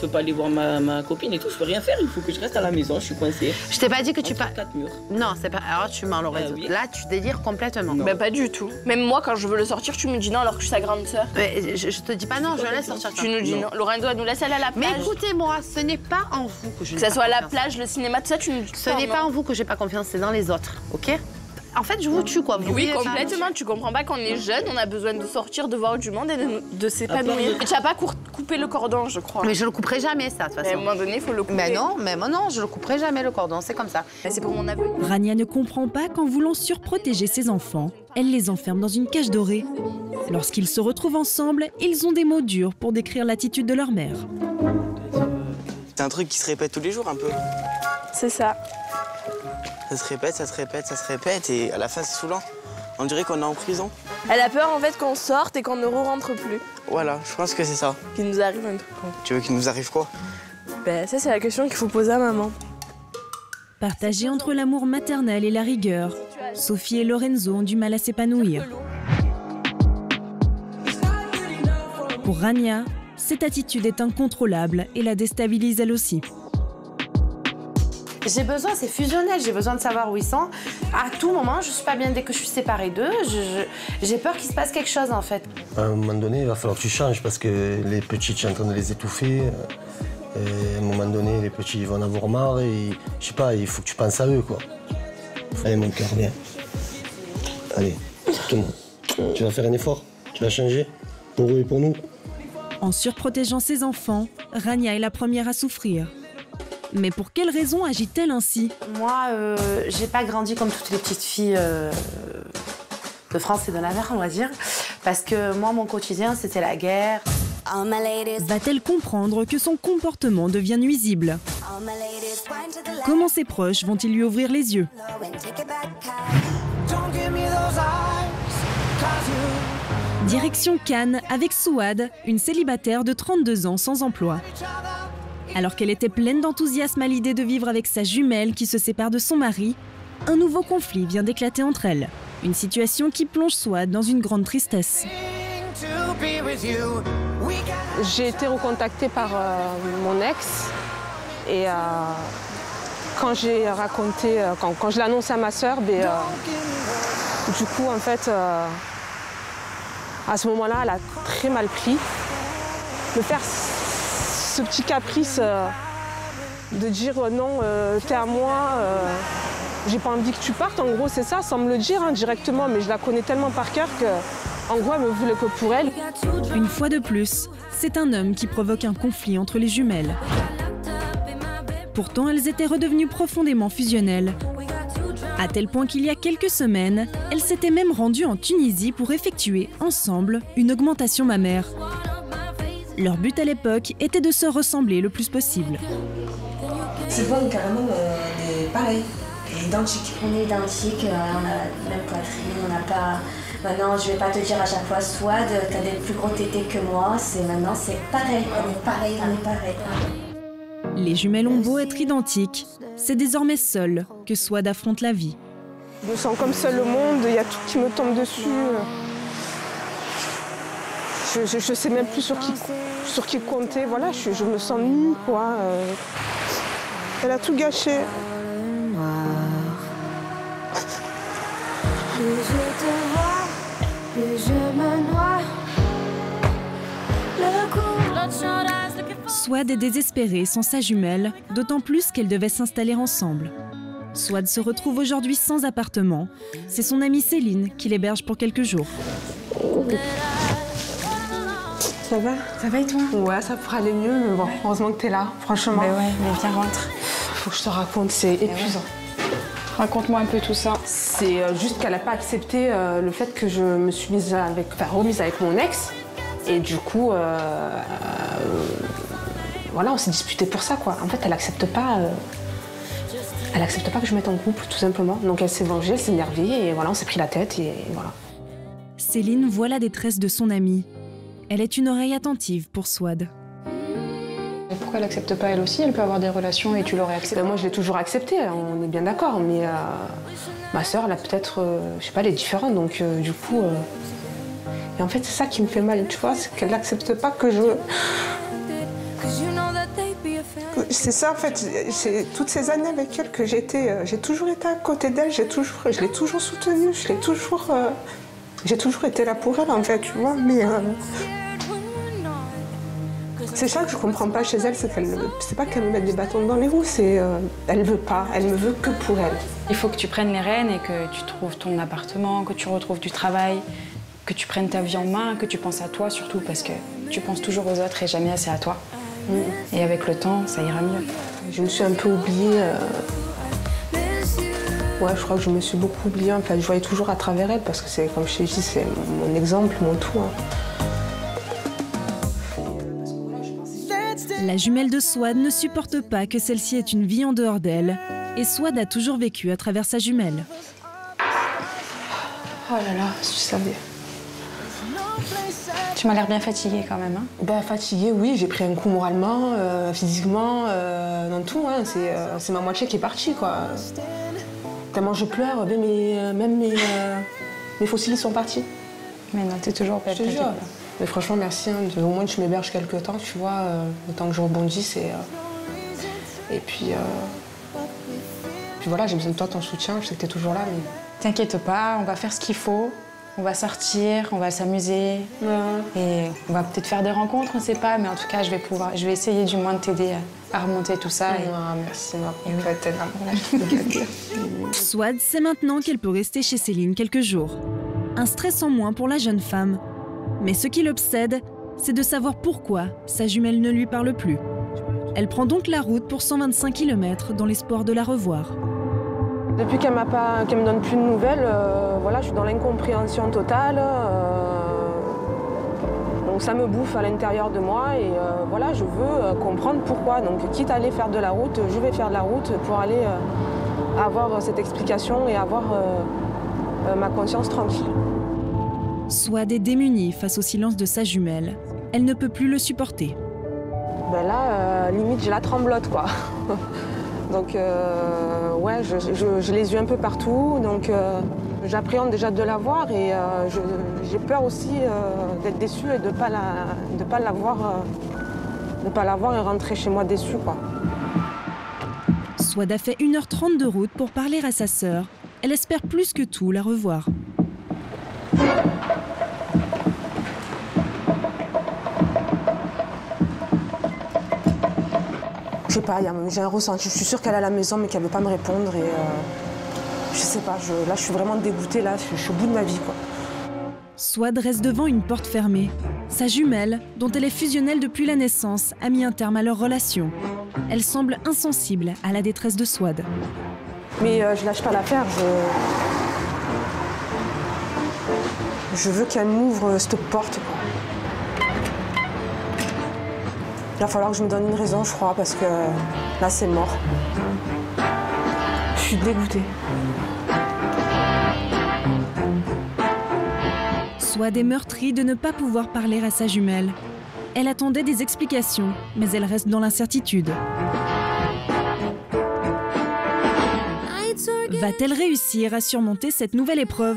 Speaker 17: peux pas aller voir ma copine et tout, je peux rien faire, il faut que je reste à la maison, je suis coincée.
Speaker 14: Je t'ai pas dit que tu
Speaker 17: pas. 4 murs.
Speaker 14: Non, c'est pas. Alors tu mens, Lorenzo.
Speaker 17: Oui.
Speaker 14: Là, tu délires complètement.
Speaker 13: Bah, pas du tout. Même moi, quand je veux le sortir, tu me dis non alors que je suis sa grande sœur.
Speaker 14: Mais je te dis pas non, je laisse sortir.
Speaker 13: Tu nous dis non. Lorenzo, elle nous laisse aller à la plage.
Speaker 14: Mais écoutez-moi, ce n'est pas en vous que je.
Speaker 13: Que ça soit la plage, le cinéma, tout ça, tu nous dis.
Speaker 14: Ce n'est pas en vous que j'ai pas confiance, c'est dans les autres, ok? En fait, je vous tue, quoi. Vous
Speaker 13: Oui,
Speaker 14: voyez,
Speaker 13: complètement. Tu comprends pas qu'on est jeune, on a besoin de sortir, de voir du monde et de s'épanouir. Et tu vas pas couper le cordon, je crois.
Speaker 14: Mais je le couperai jamais, ça, de toute façon.
Speaker 13: Mais à un moment donné, il faut le couper.
Speaker 14: Mais non, je le couperai jamais, le cordon, c'est comme ça.
Speaker 13: Mais c'est pour mon avenir.
Speaker 1: Rania ne comprend pas qu'en voulant surprotéger ses enfants, elle les enferme dans une cage dorée. Lorsqu'ils se retrouvent ensemble, ils ont des mots durs pour décrire l'attitude de leur mère.
Speaker 18: C'est un truc qui se répète tous les jours, un peu.
Speaker 13: C'est ça.
Speaker 18: Ça se répète, ça se répète, ça se répète, et à la fin, c'est saoulant. On dirait qu'on est en prison.
Speaker 13: Elle a peur en fait qu'on sorte et qu'on ne rentre plus.
Speaker 18: Voilà, je pense que c'est ça.
Speaker 13: Qu'il nous arrive un truc.
Speaker 18: Tu veux qu'il nous arrive quoi?
Speaker 13: Ben ça, c'est la question qu'il faut poser à maman.
Speaker 1: Partagés entre l'amour maternel et la rigueur, Sophie et Lorenzo ont du mal à s'épanouir. Pour Rania, cette attitude est incontrôlable et la déstabilise elle aussi.
Speaker 14: J'ai besoin, c'est fusionnel, j'ai besoin de savoir où ils sont. À tout moment, je suis pas bien dès que je suis séparée d'eux. J'ai peur qu'il se passe quelque chose, en fait.
Speaker 19: À un moment donné, il va falloir que tu changes parce que les petits, tu es en train de les étouffer. Et à un moment donné, les petits ils vont en avoir marre et je sais pas, il faut que tu penses à eux, quoi. Allez, mon cœur, viens. Allez, tout le monde. Tu vas faire un effort, tu vas changer pour eux et pour nous.
Speaker 1: En surprotégeant ses enfants, Rania est la première à souffrir. Mais pour quelle raison agit-elle ainsi?
Speaker 14: Moi, j'ai pas grandi comme toutes les petites filles de France et de la mer, on va dire. Parce que moi, mon quotidien, c'était la guerre.
Speaker 1: Va-t-elle comprendre que son comportement devient nuisible? Comment ses proches vont-ils lui ouvrir les yeux? Direction Cannes avec Souad, une célibataire de 32 ans sans emploi. Alors qu'elle était pleine d'enthousiasme à l'idée de vivre avec sa jumelle qui se sépare de son mari, un nouveau conflit vient d'éclater entre elles. Une situation qui plonge Souad dans une grande tristesse.
Speaker 3: J'ai été recontactée par mon ex et quand j'ai raconté, quand je l'ai annoncé à ma sœur, du coup en fait à ce moment-là elle a très mal pris. De faire ce petit caprice de dire non, t'es à moi, j'ai pas envie que tu partes, en gros c'est ça, sans me le dire directement, mais je la connais tellement par cœur que en gros elle me voulait que pour elle.
Speaker 1: Une fois de plus, c'est un homme qui provoque un conflit entre les jumelles. Pourtant, elles étaient redevenues profondément fusionnelles. À tel point qu'il y a quelques semaines, elles s'étaient même rendues en Tunisie pour effectuer, ensemble, une augmentation mammaire. Leur but à l'époque était de se ressembler le plus possible.
Speaker 20: C'est bon, carrément, on est pareil, identiques.
Speaker 21: On est identiques, on a la même poitrine, on n'a pas... Maintenant, je vais pas te dire à chaque fois, Souad, t'as des plus gros tétés que moi, maintenant c'est pareil, on est pareil, on est pareil.
Speaker 1: Les jumelles ont beau être identiques, c'est désormais seul que Souad affronte la vie.
Speaker 3: Je me sens comme seule au monde, il y a tout qui me tombe dessus. Je sais même plus sur qui compter, voilà, je me sens nue, quoi. Elle a tout gâché.
Speaker 21: Plus je te vois, plus je me noie.
Speaker 1: Souad est désespérée sans sa jumelle, d'autant plus qu'elles devaient s'installer ensemble. Souad se retrouve aujourd'hui sans appartement. C'est son amie Céline qui l'héberge pour quelques jours.
Speaker 3: Ça va?
Speaker 20: Ça va et toi?
Speaker 3: Ouais, ça pourrait aller mieux, mais bon, heureusement que t'es là, franchement.
Speaker 20: Mais ouais, mais viens, rentre.
Speaker 3: Faut que je te raconte, c'est épuisant.
Speaker 13: Raconte-moi un peu tout ça.
Speaker 3: C'est juste qu'elle n'a pas accepté le fait que je me suis remise avec mon ex. Et du coup, voilà, on s'est disputé pour ça, quoi. En fait, elle accepte pas que je mette en couple, tout simplement. Donc elle s'est vengée, elle s'est énervée, et voilà, on s'est pris la tête, et voilà.
Speaker 1: Céline voit la détresse de son amie. Elle est une oreille attentive pour Souad.
Speaker 13: Et pourquoi elle accepte pas elle aussi? Elle peut avoir des relations et tu l'aurais accepté?
Speaker 3: Moi, je l'ai toujours accepté, on est bien d'accord, mais ma sœur, elle a peut-être, je sais pas, elle est différente, donc du coup... Et en fait, c'est ça qui me fait mal, tu vois, c'est qu'elle n'accepte pas que je... C'est ça en fait, c'est toutes ces années avec elle que j'ai toujours été à côté d'elle, je l'ai toujours soutenue, j'ai toujours été là pour elle en fait, tu vois, mais c'est ça que je comprends pas chez elle, c'est pas qu'elle me mette des bâtons dans les roues, elle veut pas, elle me veut que pour elle.
Speaker 2: Il faut que tu prennes les rênes et que tu trouves ton appartement, que tu retrouves du travail, que tu prennes ta vie en main, que tu penses à toi surtout parce que tu penses toujours aux autres et jamais assez à toi. Et avec le temps, ça ira mieux.
Speaker 3: Je me suis un peu oubliée. Ouais, je crois que je me suis beaucoup oubliée. En fait, je voyais toujours à travers elle parce que c'est, comme je t'ai dit, c'est mon exemple, mon tout.
Speaker 1: La jumelle de Souad ne supporte pas que celle-ci ait une vie en dehors d'elle. Et Souad a toujours vécu à travers sa jumelle.
Speaker 2: Oh là là, si tu savais. Tu m'as l'air bien fatiguée quand même. Hein?
Speaker 3: Ben, fatiguée, oui, j'ai pris un coup moralement, physiquement, dans tout. Hein. C'est ma moitié qui est partie, quoi. Tellement je pleure, même mes fossiles sont partis.
Speaker 2: Mais non, t'es toujours belle.
Speaker 3: Je te jure. Mais franchement, merci. Hein. Au moins, tu m'héberges quelques temps, tu vois, le temps que je rebondisse. Et puis voilà, j'ai besoin de toi, ton soutien. Je sais que t'es toujours là. Mais...
Speaker 2: T'inquiète pas, on va faire ce qu'il faut. On va sortir, on va s'amuser. Et on va peut-être faire des rencontres, on ne sait pas. Mais en tout cas, je vais essayer du moins de t'aider à remonter tout ça.
Speaker 3: Merci,
Speaker 1: Souad sait maintenant qu'elle peut rester chez Céline quelques jours. Un stress en moins pour la jeune femme. Mais ce qui l'obsède, c'est de savoir pourquoi sa jumelle ne lui parle plus. Elle prend donc la route pour 125 km dans l'espoir de la revoir.
Speaker 3: Depuis qu'elle me donne plus de nouvelles, voilà, je suis dans l'incompréhension totale. Donc ça me bouffe à l'intérieur de moi et voilà, je veux comprendre pourquoi. Donc quitte à aller faire de la route, je vais faire de la route pour aller avoir cette explication et avoir ma conscience tranquille.
Speaker 1: Souad est démunie face au silence de sa jumelle. Elle ne peut plus le supporter.
Speaker 3: Ben là, limite, j'ai la tremblote, quoi. Donc, ouais, j'ai les yeux un peu partout. Donc, j'appréhende déjà de la voir et j'ai peur aussi d'être déçue et de ne pas la voir et rentrer chez moi déçue, quoi.
Speaker 1: Souad a fait 1h30 de route pour parler à sa sœur. Elle espère plus que tout la revoir.
Speaker 3: Je sais pas, j'ai un ressenti. Je suis sûre qu'elle est à la maison mais qu'elle ne veut pas me répondre. Et je sais pas, là je suis vraiment dégoûtée, là, je suis au bout de ma vie, quoi.
Speaker 1: Souad reste devant une porte fermée. Sa jumelle, dont elle est fusionnelle depuis la naissance, a mis un terme à leur relation. Elle semble insensible à la détresse de Souad.
Speaker 3: Mais je lâche pas l'affaire, je veux qu'elle m'ouvre cette porte, quoi. Il va falloir que je me donne une raison, je crois, parce que là, c'est mort. Je suis dégoûtée.
Speaker 1: Souad est meurtrie de ne pas pouvoir parler à sa jumelle. Elle attendait des explications, mais elle reste dans l'incertitude. Va-t-elle réussir à surmonter cette nouvelle épreuve?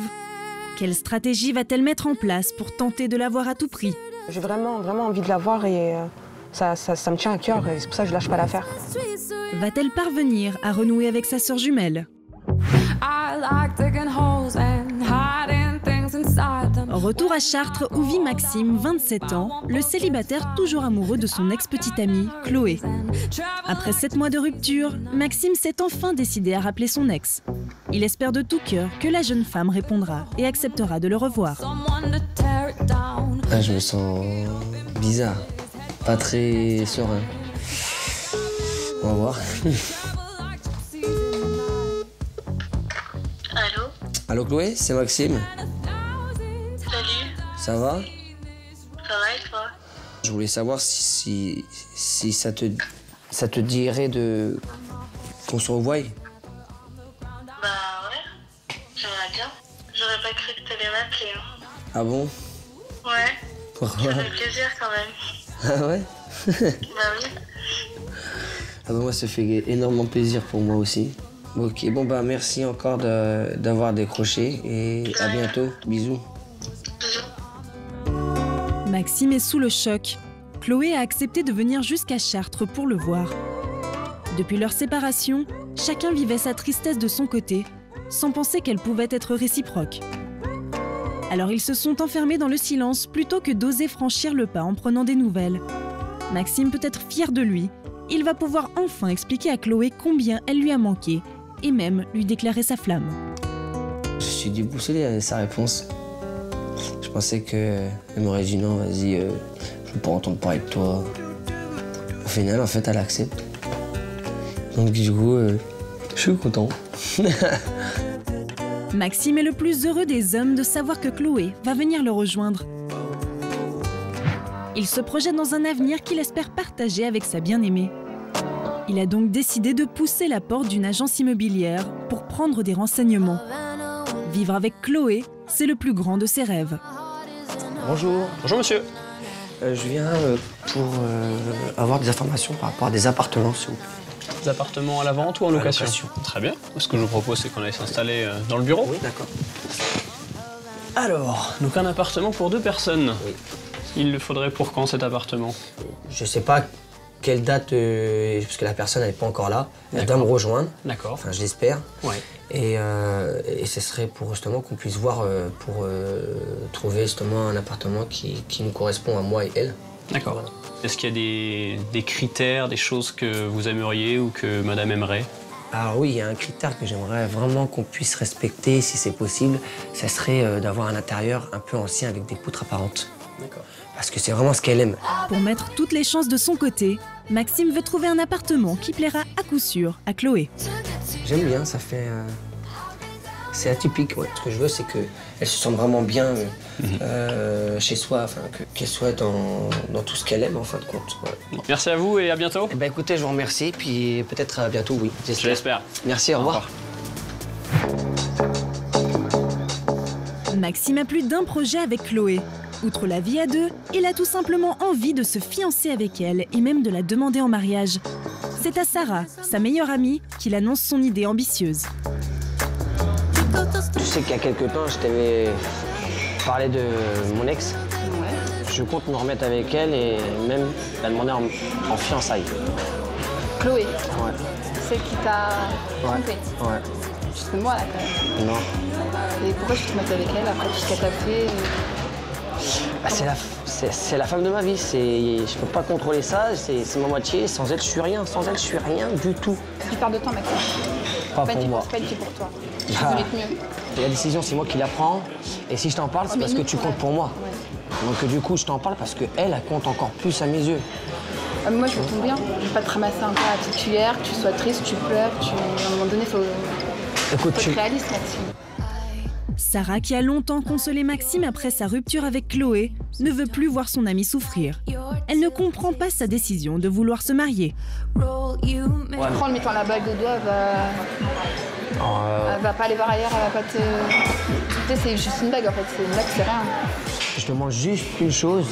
Speaker 1: Quelle stratégie va-t-elle mettre en place pour tenter de la voir à tout prix?
Speaker 3: J'ai vraiment envie de la voir et ça me tient à cœur et c'est pour ça que je lâche pas l'affaire.
Speaker 1: Va-t-elle parvenir à renouer avec sa sœur jumelle? Retour à Chartres où vit Maxime, 27 ans, le célibataire toujours amoureux de son ex-petite amie, Chloé. Après 7 mois de rupture, Maxime s'est enfin décidé à rappeler son ex. Il espère de tout cœur que la jeune femme répondra et acceptera de le revoir.
Speaker 7: Ah, je me sens bizarre, pas très serein. On va voir.
Speaker 16: Allô?
Speaker 7: Allô Chloé, c'est Maxime.
Speaker 16: Salut.
Speaker 7: Ça va?
Speaker 16: Ça va et toi?
Speaker 7: Je voulais savoir si ça te dirait de qu'on se revoie.
Speaker 16: Bah ouais, j'aimerais bien. J'aurais pas cru que t'allais m'appeler. Hein.
Speaker 7: Ah bon?
Speaker 16: Ouais.
Speaker 7: Pourquoi?
Speaker 16: Ça fait plaisir quand même.
Speaker 7: Ah ouais?
Speaker 16: Bah oui.
Speaker 7: Ah bah moi ça fait énormément plaisir pour moi aussi. Ok, bon bah merci encore d'avoir décroché et à bientôt. Bisous.
Speaker 1: Maxime est sous le choc. Chloé a accepté de venir jusqu'à Chartres pour le voir. Depuis leur séparation, chacun vivait sa tristesse de son côté, sans penser qu'elle pouvait être réciproque. Alors ils se sont enfermés dans le silence plutôt que d'oser franchir le pas en prenant des nouvelles. Maxime peut être fier de lui. Il va pouvoir enfin expliquer à Chloé combien elle lui a manqué et même lui déclarer sa flamme.
Speaker 7: Je suis déboussolé avec sa réponse. Je pensais qu'elle m'aurait dit non, vas-y, je veux pas entendre parler de toi. Au final, en fait, elle accepte. Donc du coup, je suis content.
Speaker 1: Maxime est le plus heureux des hommes de savoir que Chloé va venir le rejoindre. Il se projette dans un avenir qu'il espère partager avec sa bien-aimée. Il a donc décidé de pousser la porte d'une agence immobilière pour prendre des renseignements. Vivre avec Chloé, c'est le plus grand de ses rêves.
Speaker 7: Bonjour.
Speaker 4: Bonjour monsieur.
Speaker 7: Je viens pour avoir des informations par rapport à des appartements, s'il vous plaît.
Speaker 4: Des appartements à la vente ou en location? Très bien. Ce que je vous propose, c'est qu'on aille s'installer dans le bureau.
Speaker 7: Oui, d'accord.
Speaker 4: Alors, donc un appartement pour 2 personnes.
Speaker 7: Oui.
Speaker 4: Il le faudrait pour quand cet appartement?
Speaker 7: Je sais pas quelle date, parce que la personne n'est pas encore là. Elle doit me rejoindre.
Speaker 4: D'accord.
Speaker 7: Enfin, je l'espère.
Speaker 4: Ouais.
Speaker 7: Et ce serait pour justement qu'on puisse voir, pour trouver justement un appartement qui nous correspond à moi et elle.
Speaker 4: D'accord. Voilà. Est-ce qu'il y a des critères, des choses que vous aimeriez ou que madame aimerait?
Speaker 7: Alors oui, il y a un critère que j'aimerais vraiment qu'on puisse respecter, si c'est possible. Ça serait d'avoir un intérieur un peu ancien avec des poutres apparentes.
Speaker 4: D'accord.
Speaker 7: Parce que c'est vraiment ce qu'elle aime.
Speaker 1: Pour mettre toutes les chances de son côté, Maxime veut trouver un appartement qui plaira à coup sûr à Chloé.
Speaker 7: J'aime bien, ça fait... c'est atypique, ouais. Ce que je veux, c'est qu'elle se sente vraiment bien chez soi, enfin, qu'elle soit dans tout ce qu'elle aime, en fin de compte. Ouais.
Speaker 4: Merci à vous et à bientôt.
Speaker 7: Eh ben, écoutez, je vous remercie, puis peut-être à bientôt, oui.
Speaker 4: Je l'espère.
Speaker 7: Merci, au revoir.
Speaker 1: Maxime a plus d'un projet avec Chloé. Outre la vie à deux, il a tout simplement envie de se fiancer avec elle et même de la demander en mariage. C'est à Sarah, sa meilleure amie, qu'il annonce son idée ambitieuse.
Speaker 7: Tu sais qu'il y a quelques temps, je t'avais parlé de mon ex. Ouais. Je compte me remettre avec elle et même la demander en fiançailles.
Speaker 13: Chloé.
Speaker 7: Ouais.
Speaker 13: Celle qui t'a trompé.
Speaker 7: Ouais.
Speaker 13: Tu te fais moi là quand même.
Speaker 7: Non.
Speaker 13: Et pourquoi tu te mets avec elle après tout ce qu'elle t'a fait?
Speaker 7: Bah, c'est la femme de ma vie. Je peux pas contrôler ça. C'est ma moitié. Sans elle, je suis rien. Sans elle, je suis rien du tout.
Speaker 13: Tu perds de temps, Maxime.
Speaker 7: Pas pour moi.
Speaker 13: C'est pas une fille pour toi. Tu
Speaker 7: Bah,
Speaker 13: mérites mieux.
Speaker 7: la décision, c'est moi qui la prends. Et si je t'en parle, c'est parce que tu comptes pour moi. Ouais. Donc du coup, je t'en parle parce qu'elle, elle compte encore plus à mes yeux.
Speaker 13: Ah, mais moi, je veux ton bien. Je veux pas te ramasser un peu à la petite cuillère, que tu sois triste, tu pleures. À un moment donné, faut être réaliste, Maxime.
Speaker 1: Sarah, qui a longtemps consolé Maxime après sa rupture avec Chloé, ne veut plus voir son ami souffrir. Elle ne comprend pas sa décision de vouloir se marier.
Speaker 13: Ouais. Prends en mettant la bague au doigt, elle va pas aller voir ailleurs, elle va pas te... Tu sais, c'est juste une bague en fait, c'est une bague, c'est rien.
Speaker 7: Je te demande juste une chose,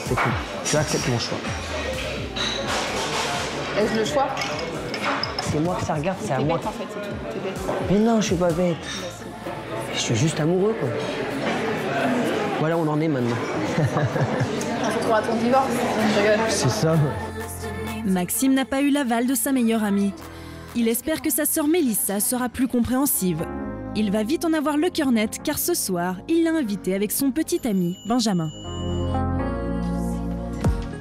Speaker 7: c'est que tu acceptes mon choix.
Speaker 13: Est-ce le choix?
Speaker 7: C'est moi que ça regarde, c'est à moi.
Speaker 13: T'es bête en fait, c'est tout, t'es bête.
Speaker 7: Mais non, je suis pas bête. Je suis juste amoureux, quoi. Voilà, on en est maintenant.
Speaker 13: On se retrouvera à ton divorce.
Speaker 7: C'est ça.
Speaker 1: Maxime n'a pas eu l'aval de sa meilleure amie. Il espère que sa sœur Mélissa sera plus compréhensive. Il va vite en avoir le cœur net car ce soir, il l'a invitée avec son petit ami, Benjamin.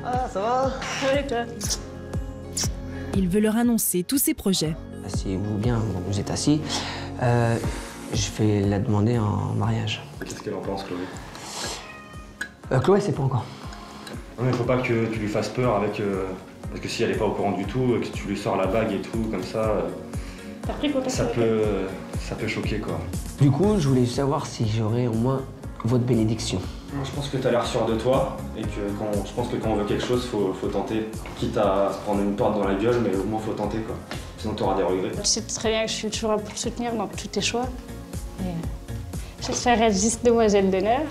Speaker 7: Ah, ça va?
Speaker 8: Oui, toi.
Speaker 1: Il veut leur annoncer tous ses projets.
Speaker 7: Asseyez-vous bien, vous êtes assis. Je vais la demander en mariage.
Speaker 9: Qu'est-ce qu'elle en pense, Chloé?
Speaker 7: Chloé, c'est pas encore.
Speaker 9: Non, mais faut pas que tu lui fasses peur avec... parce que si elle est pas au courant du tout, que tu lui sors la bague et tout, comme ça...
Speaker 8: T'as pris contact
Speaker 9: ça peut choquer, quoi.
Speaker 7: Du coup, je voulais savoir si j'aurais au moins votre bénédiction.
Speaker 9: Je pense que t'as l'air sûr de toi, et que je pense que quand on veut quelque chose, faut tenter. Quitte à se prendre une porte dans la gueule, mais au moins faut tenter, quoi. Sinon t'auras des regrets.
Speaker 8: Tu sais très bien que je suis toujours là pour te soutenir dans tous tes choix. J'espère être juste demoiselle d'honneur.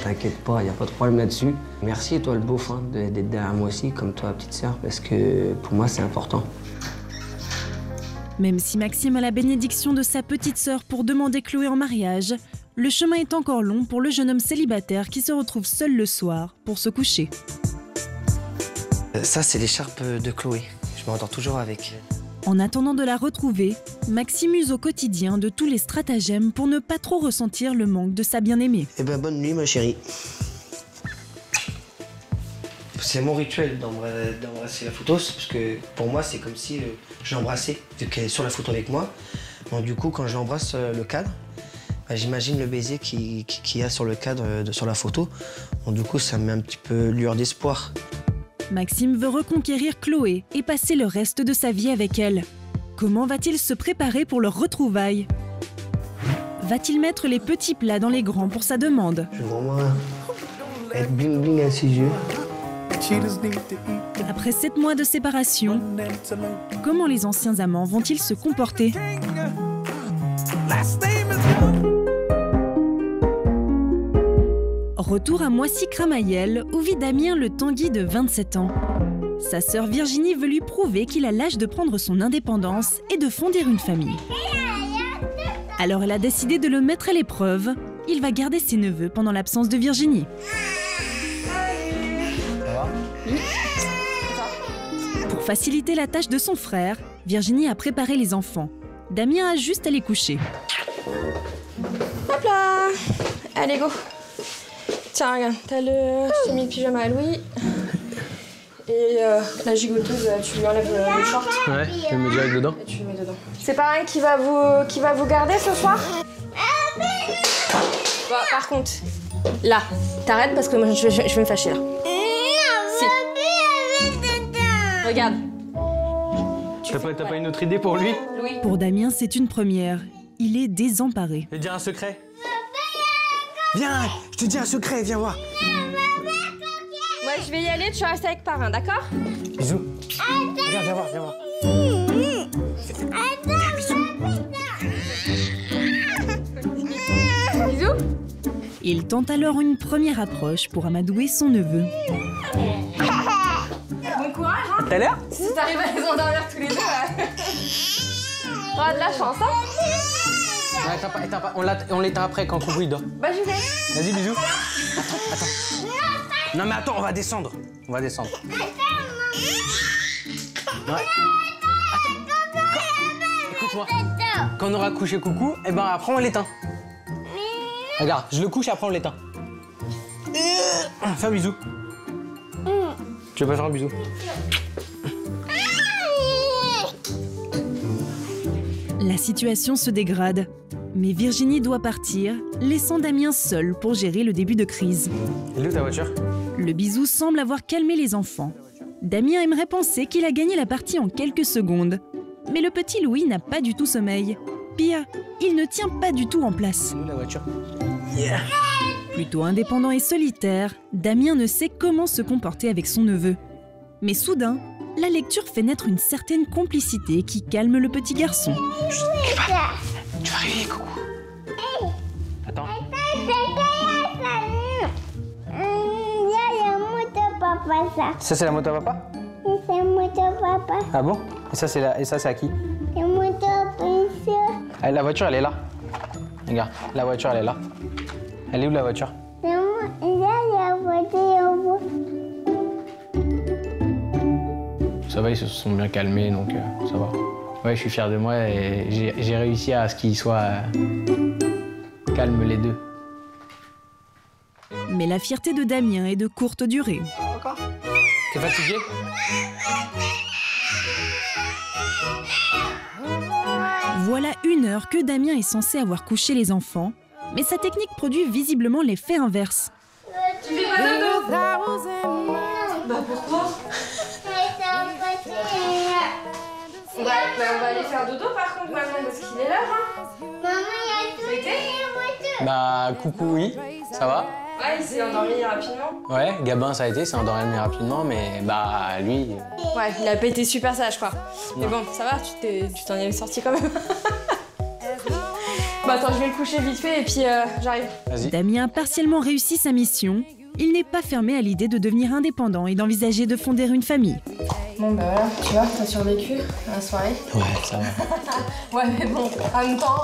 Speaker 7: T'inquiète pas, il n'y a pas de problème là-dessus. Merci, toi, le beauf, d'être derrière moi aussi, comme toi, petite sœur, parce que pour moi, c'est important.
Speaker 1: Même si Maxime a la bénédiction de sa petite sœur pour demander Chloé en mariage, le chemin est encore long pour le jeune homme célibataire qui se retrouve seul le soir pour se coucher.
Speaker 7: Ça, c'est l'écharpe de Chloé. Je m'endors toujours avec.
Speaker 1: En attendant de la retrouver, Maxime use au quotidien de tous les stratagèmes pour ne pas trop ressentir le manque de sa bien-aimée.
Speaker 7: Eh ben, bonne nuit, ma chérie. C'est mon rituel d'embrasser la photo, parce que pour moi, c'est comme si je l'embrassais, vu qu'elle est sur la photo avec moi. Donc, du coup, quand je l'embrasse le cadre, bah, j'imagine le baiser qu'il y a sur le cadre sur la photo. Donc, du coup, ça me met un petit peu lueur d'espoir.
Speaker 1: Maxime veut reconquérir Chloé et passer le reste de sa vie avec elle. Comment va-t-il se préparer pour leur retrouvaille? Va-t-il mettre les petits plats dans les grands pour sa demande?
Speaker 7: Je veux vraiment être bling bling à ses yeux.
Speaker 1: Après 7 mois de séparation, comment les anciens amants vont-ils se comporter? Retour à Moissy-Cramayel, où vit Damien le Tanguy de 27 ans. Sa sœur Virginie veut lui prouver qu'il a l'âge de prendre son indépendance et de fonder une famille. Alors elle a décidé de le mettre à l'épreuve. Il va garder ses neveux pendant l'absence de Virginie. Pour faciliter la tâche de son frère, Virginie a préparé les enfants. Damien a juste à les coucher.
Speaker 13: Hop là! Allez, go! Tiens, regarde, je t'ai mis le pyjama à Louis. Et la gigoteuse, tu lui enlèves le short.
Speaker 6: Ouais, je me mets direct dedans.
Speaker 13: Et tu le mets dedans. C'est pas un qui va vous garder ce soir? Bon, par contre, là, t'arrêtes parce que moi je vais me fâcher là. Si. Regarde.
Speaker 6: T'as pas une autre idée pour lui?
Speaker 13: Louis.
Speaker 1: Pour Damien, c'est une première. Il est désemparé.
Speaker 6: Je vais te dire un secret.
Speaker 18: Viens, je te dis un secret, viens voir.
Speaker 13: Ouais, je vais y aller, tu restes avec parrain, d'accord?
Speaker 18: Bisous. Viens, viens voir, viens voir.
Speaker 13: Bisous.
Speaker 1: Il tente alors une première approche pour amadouer son neveu.
Speaker 13: Bon courage, hein?
Speaker 18: Tout à l'heure?
Speaker 13: Si t'arrives à les endormir tous les deux, t'auras de la chance, hein?
Speaker 6: On l'éteint après quand Coucou il dort.
Speaker 13: Bah j'y vais.
Speaker 6: Vas-y, bisous. Attends. Non mais attends, on va descendre. Ouais. Écoute-moi. Quand on aura couché Coucou, et ben après on l'éteint. Regarde, je le couche et après on l'éteint. Fais un bisou. Tu veux pas faire un bisou?
Speaker 1: La situation se dégrade. Mais Virginie doit partir, laissant Damien seul pour gérer le début de crise.
Speaker 6: Elle est où ta voiture?
Speaker 1: Le bisou semble avoir calmé les enfants. Damien aimerait penser qu'il a gagné la partie en quelques secondes. Mais le petit Louis n'a pas du tout sommeil. Pire, il ne tient pas du tout en place.
Speaker 6: Elle est où la voiture?
Speaker 1: Plutôt indépendant et solitaire, Damien ne sait comment se comporter avec son neveu. Mais soudain, la lecture fait naître une certaine complicité qui calme le petit garçon.
Speaker 6: Tu vas réveiller Coucou. Attends. Ça c'est la moto à papa?
Speaker 5: C'est la moto à papa.
Speaker 6: Ah bon? Et ça c'est à qui?
Speaker 5: La moto à papa.
Speaker 6: Ah, la voiture elle est là. Regarde, la voiture elle est là. Elle est où la voiture?
Speaker 5: La voiture.
Speaker 6: Ça va, ils se sont bien calmés donc ça va. Ouais, je suis fier de moi et j'ai réussi à ce qu'ils soient calmes les deux.
Speaker 1: Mais la fierté de Damien est de courte durée.
Speaker 6: T'es fatigué?
Speaker 1: Voilà 1 heure que Damien est censé avoir couché les enfants, mais sa technique produit visiblement l'effet inverse.
Speaker 13: Tu fais pas dodo? Bah pourquoi? On va aller faire dodo par contre maintenant parce qu'il est l'heure, hein?
Speaker 5: Maman, il y a
Speaker 6: Bah coucou, oui, ça va?
Speaker 13: Ouais, il s'est endormi rapidement.
Speaker 6: Ouais, Gabin ça a été, c'est endormi rapidement, mais bah lui...
Speaker 13: Ouais, il a pas été super sage quoi. Mais bon, ça va, tu t'en es sorti quand même. Bah attends, je vais le coucher vite fait et puis j'arrive.
Speaker 1: Damien a partiellement réussi sa mission. Il n'est pas fermé à l'idée de devenir indépendant et d'envisager de fonder une famille.
Speaker 13: Bon bah voilà, tu vois, t'as survécu à la soirée.
Speaker 6: Ouais, ça va.
Speaker 13: Ouais, mais bon, en même temps,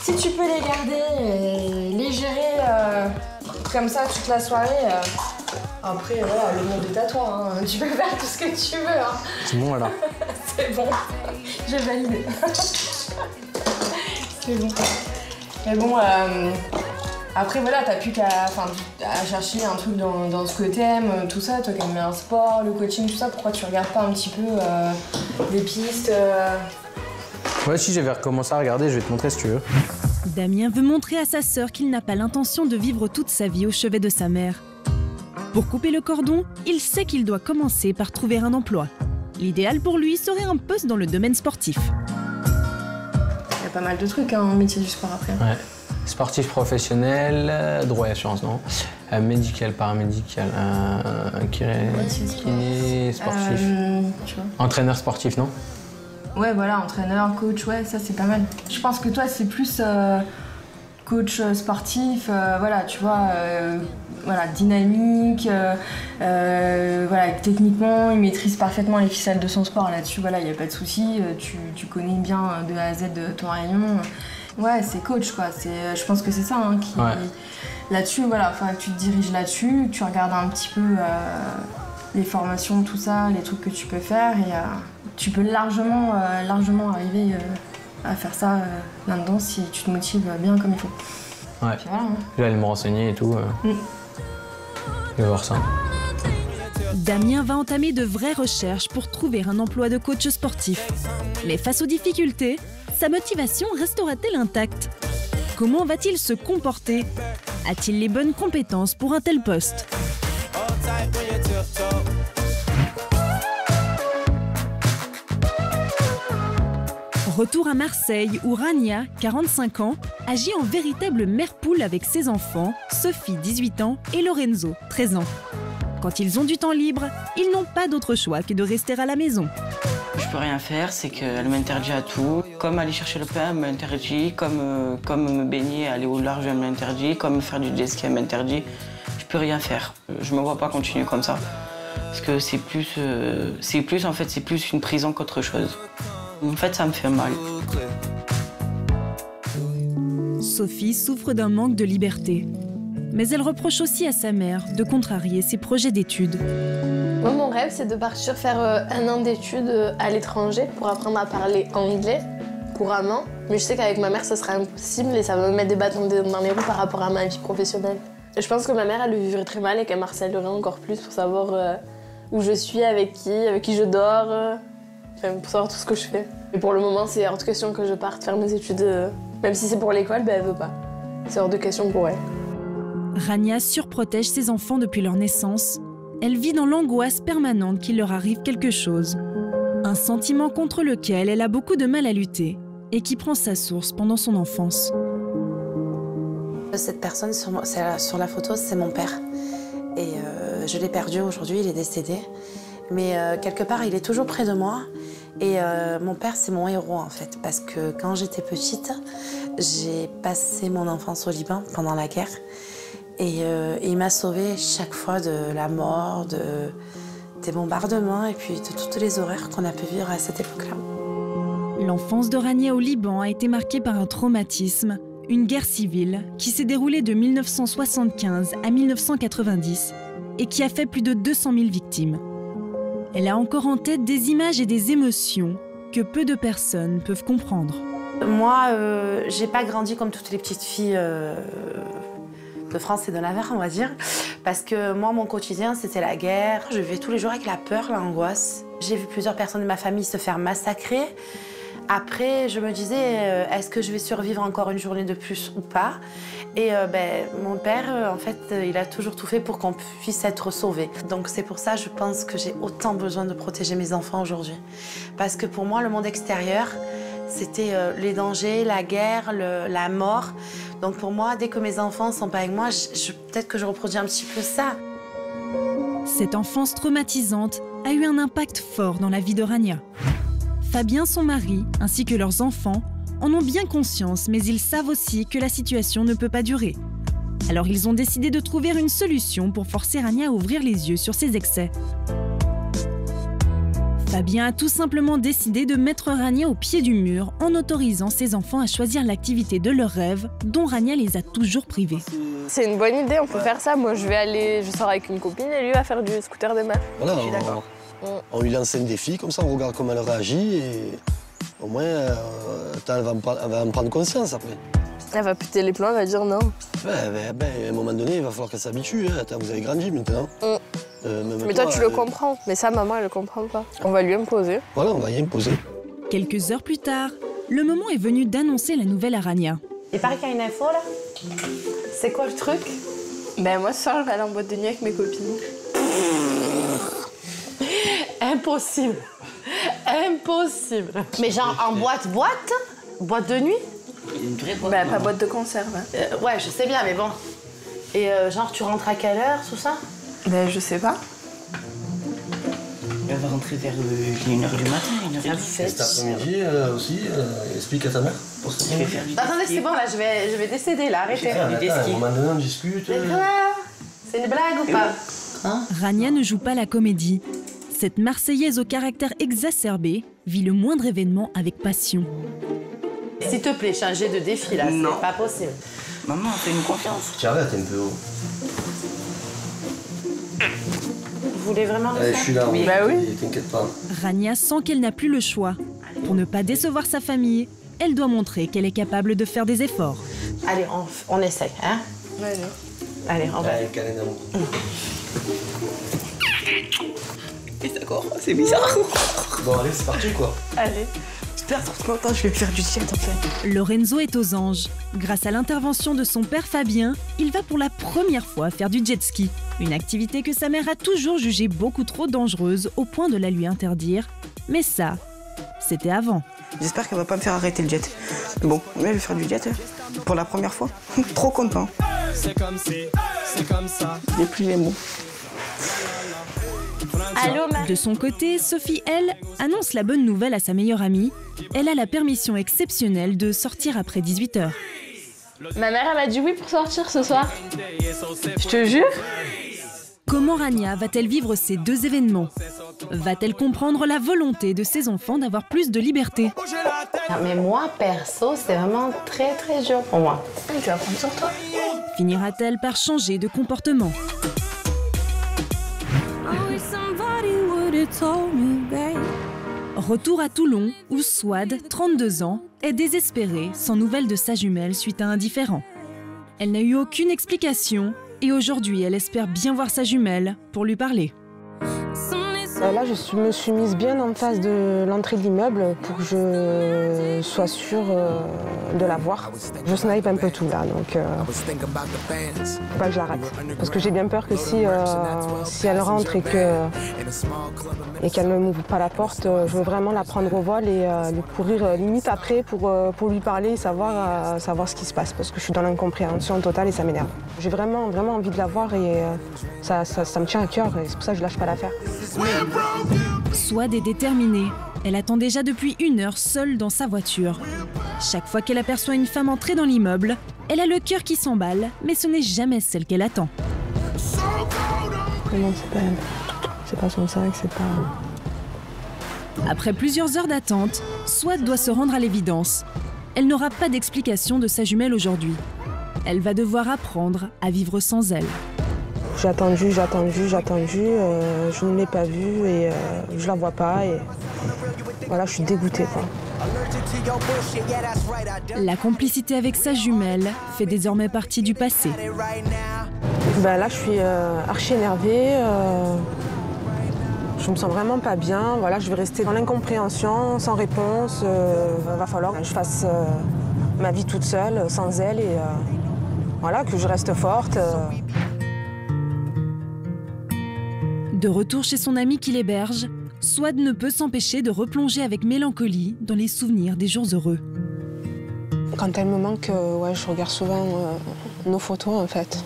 Speaker 13: si tu peux les garder et les gérer comme ça toute la soirée, Après, voilà, le monde est à toi, hein. Tu peux faire tout ce que tu veux. Hein.
Speaker 6: C'est bon, alors.
Speaker 13: C'est bon, j'ai validé. C'est bon. Mais bon, après, voilà, t'as plus qu'à chercher un truc dans ce que t'aimes, tout ça. Toi qui aimes bien le sport, le coaching, tout ça, pourquoi tu regardes pas un petit peu des pistes
Speaker 6: Ouais, si j'avais recommencé à regarder, je vais te montrer si tu veux.
Speaker 1: Damien veut montrer à sa sœur qu'il n'a pas l'intention de vivre toute sa vie au chevet de sa mère. Pour couper le cordon, il sait qu'il doit commencer par trouver un emploi. L'idéal pour lui serait un poste dans le domaine sportif.
Speaker 13: Il y a pas mal de trucs en métier du sport après.
Speaker 6: Ouais. Sportif professionnel, droit et assurance, non. Médical, paramédical, kiné sportif.
Speaker 13: Tu vois.
Speaker 6: Entraîneur sportif, non?
Speaker 13: Ouais, voilà, entraîneur, coach, ouais, ça c'est pas mal. Je pense que toi c'est plus coach sportif, voilà, tu vois, voilà, dynamique, voilà, techniquement, il maîtrise parfaitement les ficelles de son sport là-dessus, voilà, il n'y a pas de souci, tu connais bien de A à Z de ton rayon. Ouais, c'est coach quoi, je pense que c'est ça hein, qui. Ouais. Là-dessus, voilà, il faudra que tu te diriges là-dessus, que tu regardes un petit peu les formations, tout ça, les trucs que tu peux faire et tu peux largement arriver à faire ça là-dedans si tu te motives bien comme il faut.
Speaker 6: Ouais,
Speaker 13: puis voilà, hein.
Speaker 6: Je vais aller me renseigner et tout. Je vais voir ça.
Speaker 1: Damien va entamer de vraies recherches pour trouver un emploi de coach sportif. Mais face aux difficultés, sa motivation restera-t-elle intacte? Comment va-t-il se comporter? A-t-il les bonnes compétences pour un tel poste? Retour à Marseille où Rania, 45 ans, agit en véritable mère poule avec ses enfants, Sophie, 18 ans, et Lorenzo, 13 ans. Quand ils ont du temps libre, ils n'ont pas d'autre choix que de rester à la maison.
Speaker 18: Je peux rien faire, c'est qu'elle m'interdit à tout. Comme aller chercher le pain, elle m'interdit. Comme me baigner, aller au large, elle m'interdit. Comme faire du jet ski, elle m'interdit. Je peux rien faire. Je me vois pas continuer comme ça. Parce que c'est plus une prison qu'autre chose. En fait, ça me fait mal.
Speaker 1: Sophie souffre d'un manque de liberté. Mais elle reproche aussi à sa mère de contrarier ses projets d'études.
Speaker 10: Moi, mon rêve, c'est de partir faire 1 an d'études à l'étranger pour apprendre à parler anglais couramment. Mais je sais qu'avec ma mère, ça sera impossible et ça va me mettre des bâtons dans les roues par rapport à ma vie professionnelle. Et je pense que ma mère, elle le vivrait très mal et qu'elle m'harcèlerait encore plus pour savoir où je suis, avec qui je dors, pour savoir tout ce que je fais. Et pour le moment, c'est hors de question que je parte faire mes études, même si c'est pour l'école, elle veut pas. C'est hors de question pour elle.
Speaker 1: Rania surprotège ses enfants depuis leur naissance. Elle vit dans l'angoisse permanente qu'il leur arrive quelque chose. Un sentiment contre lequel elle a beaucoup de mal à lutter et qui prend sa source pendant son enfance.
Speaker 14: Cette personne sur la photo, c'est mon père. Et je l'ai perdu aujourd'hui, il est décédé. Mais quelque part, il est toujours près de moi. Et mon père, c'est mon héros en fait. Parce que quand j'étais petite, j'ai passé mon enfance au Liban pendant la guerre. Et il m'a sauvée chaque fois de la mort, des bombardements et puis de toutes les horreurs qu'on a pu vivre à cette époque-là.
Speaker 1: L'enfance de Rania au Liban a été marquée par un traumatisme, une guerre civile qui s'est déroulée de 1975 à 1990 et qui a fait plus de 200 000 victimes. Elle a encore en tête des images et des émotions que peu de personnes peuvent comprendre.
Speaker 14: Moi, j'ai pas grandi comme toutes les petites filles de France et de Navarre, on va dire. Parce que moi, mon quotidien, c'était la guerre. Je vivais tous les jours avec la peur, l'angoisse. J'ai vu plusieurs personnes de ma famille se faire massacrer. Après, je me disais, est-ce que je vais survivre encore une journée de plus ou pas? Et mon père, en fait, il a toujours tout fait pour qu'on puisse être sauvés. Donc c'est pour ça, je pense que j'ai autant besoin de protéger mes enfants aujourd'hui. Parce que pour moi, le monde extérieur, c'était les dangers, la guerre, la mort. Donc pour moi, dès que mes enfants sont pas avec moi, peut-être que je reproduis un petit peu ça.
Speaker 1: Cette enfance traumatisante a eu un impact fort dans la vie de Rania. Fabien, son mari, ainsi que leurs enfants, en ont bien conscience, mais ils savent aussi que la situation ne peut pas durer. Alors ils ont décidé de trouver une solution pour forcer Rania à ouvrir les yeux sur ses excès. Fabien a tout simplement décidé de mettre Rania au pied du mur en autorisant ses enfants à choisir l'activité de leur rêve dont Rania les a toujours privés.
Speaker 10: C'est une bonne idée, on peut faire ça. Moi, je sors avec une copine et lui va faire du scooter de mer.
Speaker 19: Voilà, on lui lance un défi, comme ça on regarde comment elle réagit et au moins elle va en prendre conscience après.
Speaker 10: Elle va péter les plombs, elle va dire non.
Speaker 19: À un moment donné, il va falloir qu'elle s'habitue. Hein. Attends, vous avez grandi maintenant.
Speaker 10: Mais toi, tu le comprends. Mais ça, maman, elle le comprend pas. On va lui imposer.
Speaker 19: Voilà, on va y imposer.
Speaker 1: Quelques heures plus tard, le moment est venu d'annoncer la nouvelle à Rania.
Speaker 14: Il paraît qu'il y a une info là. C'est quoi le truc?
Speaker 10: Ben moi, ce soir, je vais aller en boîte de nuit avec mes copines.
Speaker 14: Impossible. Impossible. Mais genre en boîte de nuit?
Speaker 10: Une vraie boîte. Ben pas boîte de conserve. Hein.
Speaker 14: Ouais, je sais bien, mais bon. Et genre, tu rentres à quelle heure, tout ça?
Speaker 10: Ben je sais pas.
Speaker 17: Elle va rentrer vers 1h du matin, 1h.
Speaker 19: Cet après-midi aussi, explique à ta mère. Pour ce que faire.
Speaker 14: Attendez, c'est bon, là, je vais décéder, là, arrêtez.
Speaker 19: À un moment donné, on discute.
Speaker 14: C'est une blague ou pas?
Speaker 1: Rania ne joue pas la comédie. Cette Marseillaise au caractère exacerbé vit le moindre événement avec passion.
Speaker 14: S'il te plaît, changer de défi, là, c'est pas possible.
Speaker 17: Maman, fais-nous confiance.
Speaker 19: Tu arrêtes un peu haut.
Speaker 14: Vous voulez vraiment le faire?
Speaker 19: Je suis là,
Speaker 10: oui. Bah oui.
Speaker 19: T'inquiète pas.
Speaker 1: Rania sent qu'elle n'a plus le choix. Pour ne pas décevoir sa famille, elle doit montrer qu'elle est capable de faire des efforts.
Speaker 14: Allez, on essaye, hein? Allez, on va.
Speaker 17: D'accord, c'est bizarre.
Speaker 19: Bon, allez, c'est parti, quoi.
Speaker 14: Allez.
Speaker 17: J'espère trop longtemps, je vais faire du jet, en fait.
Speaker 1: Lorenzo est aux anges. Grâce à l'intervention de son père Fabien, il va pour la première fois faire du jet ski. Une activité que sa mère a toujours jugée beaucoup trop dangereuse au point de la lui interdire. Mais ça, c'était avant.
Speaker 17: J'espère qu'elle va pas me faire arrêter le jet. Bon, mais elle va faire du jet pour la première fois. Trop content. C'est comme ça. J'ai plus les mots.
Speaker 1: Allô, de son côté, Sophie, elle, annonce la bonne nouvelle à sa meilleure amie. Elle a la permission exceptionnelle de sortir après 18h.
Speaker 10: Ma mère, elle m'a dit oui pour sortir ce soir. Je te jure.
Speaker 1: Comment Rania va-t-elle vivre ces deux événements? Va-t-elle comprendre la volonté de ses enfants d'avoir plus de liberté?
Speaker 14: Mais moi, perso, c'est vraiment très très dur pour moi.
Speaker 10: Tu vas prendre sur toi.
Speaker 1: Finira-t-elle par changer de comportement? Retour à Toulon, où Swad, 32 ans, est désespérée, sans nouvelles de sa jumelle suite à un différend. Elle n'a eu aucune explication et aujourd'hui, elle espère bien voir sa jumelle pour lui parler.
Speaker 3: Là, je me suis mise bien en face de l'entrée de l'immeuble pour que je sois sûre de la voir. Je snipe un peu tout là, donc faut pas que je la rate. Parce que j'ai bien peur que si elle rentre et qu'elle ne m'ouvre pas la porte, je veux vraiment la prendre au vol et lui courir limite après pour lui parler et savoir ce qui se passe. Parce que je suis dans l'incompréhension totale et ça m'énerve. J'ai vraiment envie de la voir et ça me tient à cœur et c'est pour ça que je lâche pas l'affaire.
Speaker 1: Swad est déterminée. Elle attend déjà depuis 1 heure seule dans sa voiture. Chaque fois qu'elle aperçoit une femme entrer dans l'immeuble, elle a le cœur qui s'emballe, mais ce n'est jamais celle qu'elle attend.
Speaker 3: Non, c'est pas elle. C'est pas son sac, c'est pas...
Speaker 1: Après plusieurs heures d'attente, Swad doit se rendre à l'évidence. Elle n'aura pas d'explication de sa jumelle aujourd'hui. Elle va devoir apprendre à vivre sans elle.
Speaker 3: J'ai attendu, je ne l'ai pas vue et je la vois pas et voilà, je suis dégoûtée, quoi.
Speaker 1: La complicité avec sa jumelle fait désormais partie du passé.
Speaker 3: Ben là, je suis archi énervée, je me sens vraiment pas bien. Voilà, je vais rester dans l'incompréhension, sans réponse. Va falloir que je fasse ma vie toute seule, sans elle et voilà, que je reste forte.
Speaker 1: De retour chez son ami qui l'héberge, Swad ne peut s'empêcher de replonger avec mélancolie dans les souvenirs des jours heureux.
Speaker 3: Quand elle me manque, ouais, je regarde souvent nos photos en fait.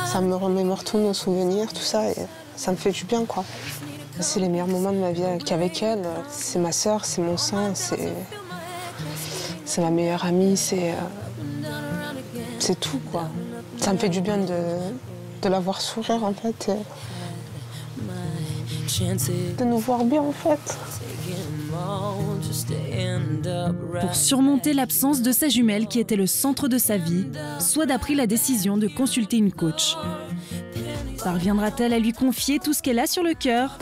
Speaker 3: Ça me remémore tous nos souvenirs, tout ça, et ça me fait du bien, quoi. C'est les meilleurs moments de ma vie qu'avec elle. C'est ma sœur, c'est mon sang, c'est ma meilleure amie, c'est tout, quoi. Ça me fait du bien de la voir sourire, en fait. De nous voir bien en fait.
Speaker 1: Pour surmonter l'absence de sa jumelle qui était le centre de sa vie, Swad a pris la décision de consulter une coach. Parviendra-t-elle à lui confier tout ce qu'elle a sur le cœur?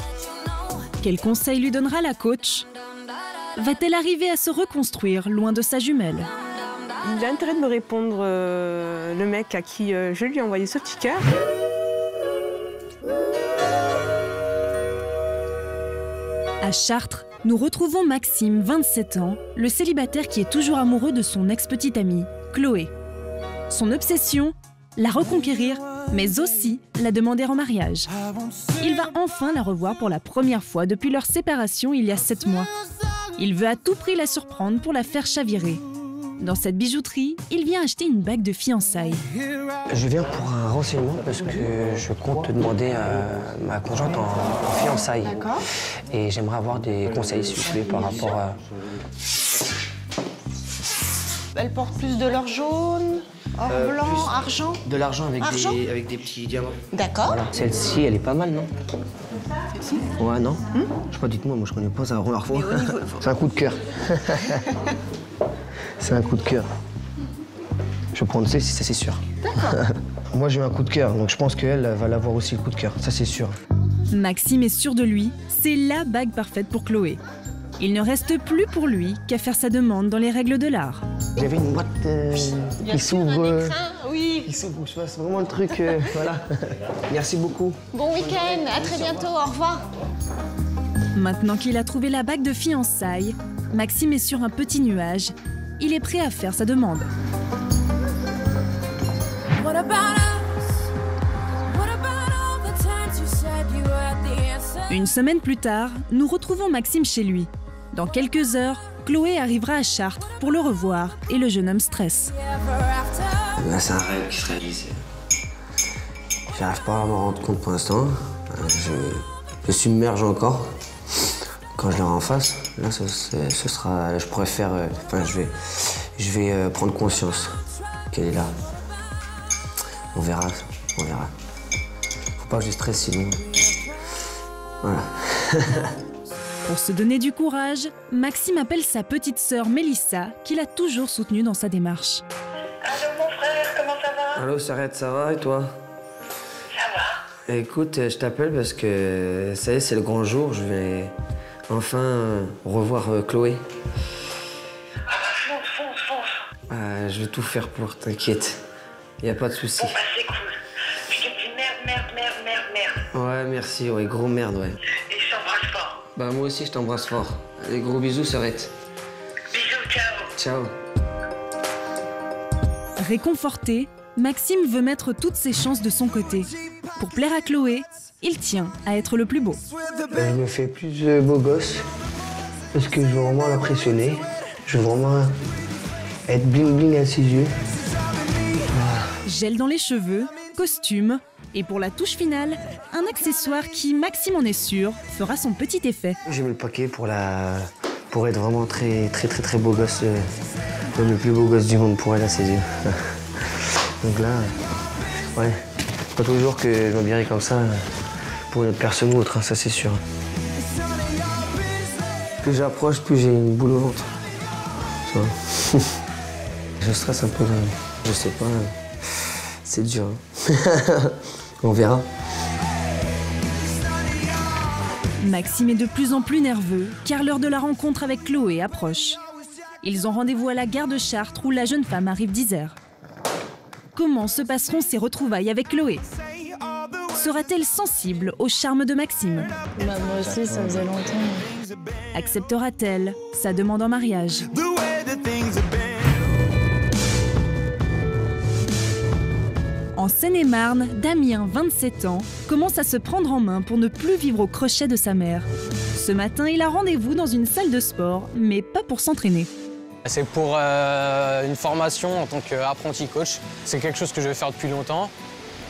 Speaker 1: Quels conseils lui donnera la coach? Va-t-elle arriver à se reconstruire loin de sa jumelle?
Speaker 3: Il a intérêt de me répondre, le mec à qui je lui ai envoyé ce petit cœur.
Speaker 1: À Chartres, nous retrouvons Maxime, 27 ans, le célibataire qui est toujours amoureux de son ex-petite amie, Chloé. Son obsession, la reconquérir, mais aussi la demander en mariage. Il va enfin la revoir pour la première fois depuis leur séparation il y a 7 mois. Il veut à tout prix la surprendre pour la faire chavirer. Dans cette bijouterie, il vient acheter une bague de fiançailles.
Speaker 7: Je viens pour un renseignement parce que je compte te demander ma conjointe en fiançailles.
Speaker 14: D'accord.
Speaker 7: Et j'aimerais avoir des conseils, s'il vous plaît, par rapport à...
Speaker 14: Elle porte plus de l'or jaune, or blanc, argent.
Speaker 7: De l'argent avec,
Speaker 14: Argent
Speaker 7: avec des petits diamants.
Speaker 14: D'accord.
Speaker 7: Voilà. Celle-ci, elle est pas mal, non? Ouais, non? Je sais pas, dites-moi, moi je connais pas, c'est la première fois. C'est un coup de cœur. C'est un coup de cœur. Je vais prendre celle-ci, ça c'est sûr. Moi j'ai eu un coup de cœur, donc je pense qu'elle va l'avoir aussi le coup de cœur, ça c'est sûr.
Speaker 1: Maxime est sûr de lui, c'est la bague parfaite pour Chloé. Il ne reste plus pour lui qu'à faire sa demande dans les règles de l'art.
Speaker 7: J'avais une boîte qui s'ouvre.
Speaker 14: Oui.
Speaker 7: Qui s'ouvre, je vois, c'est vraiment le truc. Voilà. Merci beaucoup.
Speaker 14: Bon week-end, à très bientôt, au revoir.
Speaker 1: Maintenant qu'il a trouvé la bague de fiançailles, Maxime est sur un petit nuage. Il est prêt à faire sa demande. Une semaine plus tard, nous retrouvons Maxime chez lui. Dans quelques heures, Chloé arrivera à Chartres pour le revoir et le jeune homme stresse.
Speaker 7: Là, c'est un rêve qui se réalise. J'arrive pas à m'en rendre compte pour l'instant. Je submerge encore. Quand je l'aurai en face, là, ce sera, je pourrais faire, enfin, je vais prendre conscience qu'elle est là. On verra, on verra. Faut pas que je stresse sinon. Voilà.
Speaker 1: Pour se donner du courage, Maxime appelle sa petite sœur Mélissa, qu'il a toujours soutenue dans sa démarche.
Speaker 16: Allô mon frère, comment ça va?
Speaker 7: Allô, Sarette, ça va et toi? Ça va. Écoute, je t'appelle parce que ça y est, c'est le grand jour. Je vais enfin revoir Chloé.
Speaker 16: Ah bah fonce.
Speaker 7: Je vais tout faire pour, t'inquiète. Y a pas de souci.
Speaker 16: Bon bah c'est cool. Je te dis merde.
Speaker 7: Ouais, merci, ouais, gros merde, ouais.
Speaker 16: Et je t'embrasse fort.
Speaker 7: Bah moi aussi, je t'embrasse fort. Allez, gros bisous, Sarette.
Speaker 16: Bisous, ciao.
Speaker 7: Ciao.
Speaker 1: Réconforté, Maxime veut mettre toutes ses chances de son côté. Pour plaire à Chloé, il tient à être le plus beau.
Speaker 7: Je me fais plus beau gosse parce que je veux vraiment l'impressionner. Je veux vraiment être bling bling à ses yeux.
Speaker 1: Gel dans les cheveux, costume et pour la touche finale, un accessoire qui, Maxime en est sûr, fera son petit effet.
Speaker 7: J'ai mis le paquet pour être vraiment très beau gosse, même le plus beau gosse du monde pour elle à ses yeux. Donc là, ouais, pas toujours que je m'habillerai comme ça pour une autre personne ou autre, hein, ça c'est sûr. Plus j'approche, plus j'ai une boule au ventre. Ça va. Je stresse un peu, je sais pas, c'est dur. Hein. On verra.
Speaker 1: Maxime est de plus en plus nerveux, car l'heure de la rencontre avec Chloé approche. Ils ont rendez-vous à la gare de Chartres où la jeune femme arrive d'Isère. Comment se passeront ces retrouvailles avec Chloé? Sera-t-elle sensible au charme de Maxime?
Speaker 2: Moi aussi, ça faisait longtemps.
Speaker 1: Acceptera-t-elle sa demande en mariage? En Seine-et-Marne, Damien, 27 ans, commence à se prendre en main pour ne plus vivre au crochet de sa mère. Ce matin, il a rendez-vous dans une salle de sport, mais pas pour s'entraîner.
Speaker 6: C'est pour une formation en tant qu'apprenti coach. C'est quelque chose que je vais faire depuis longtemps.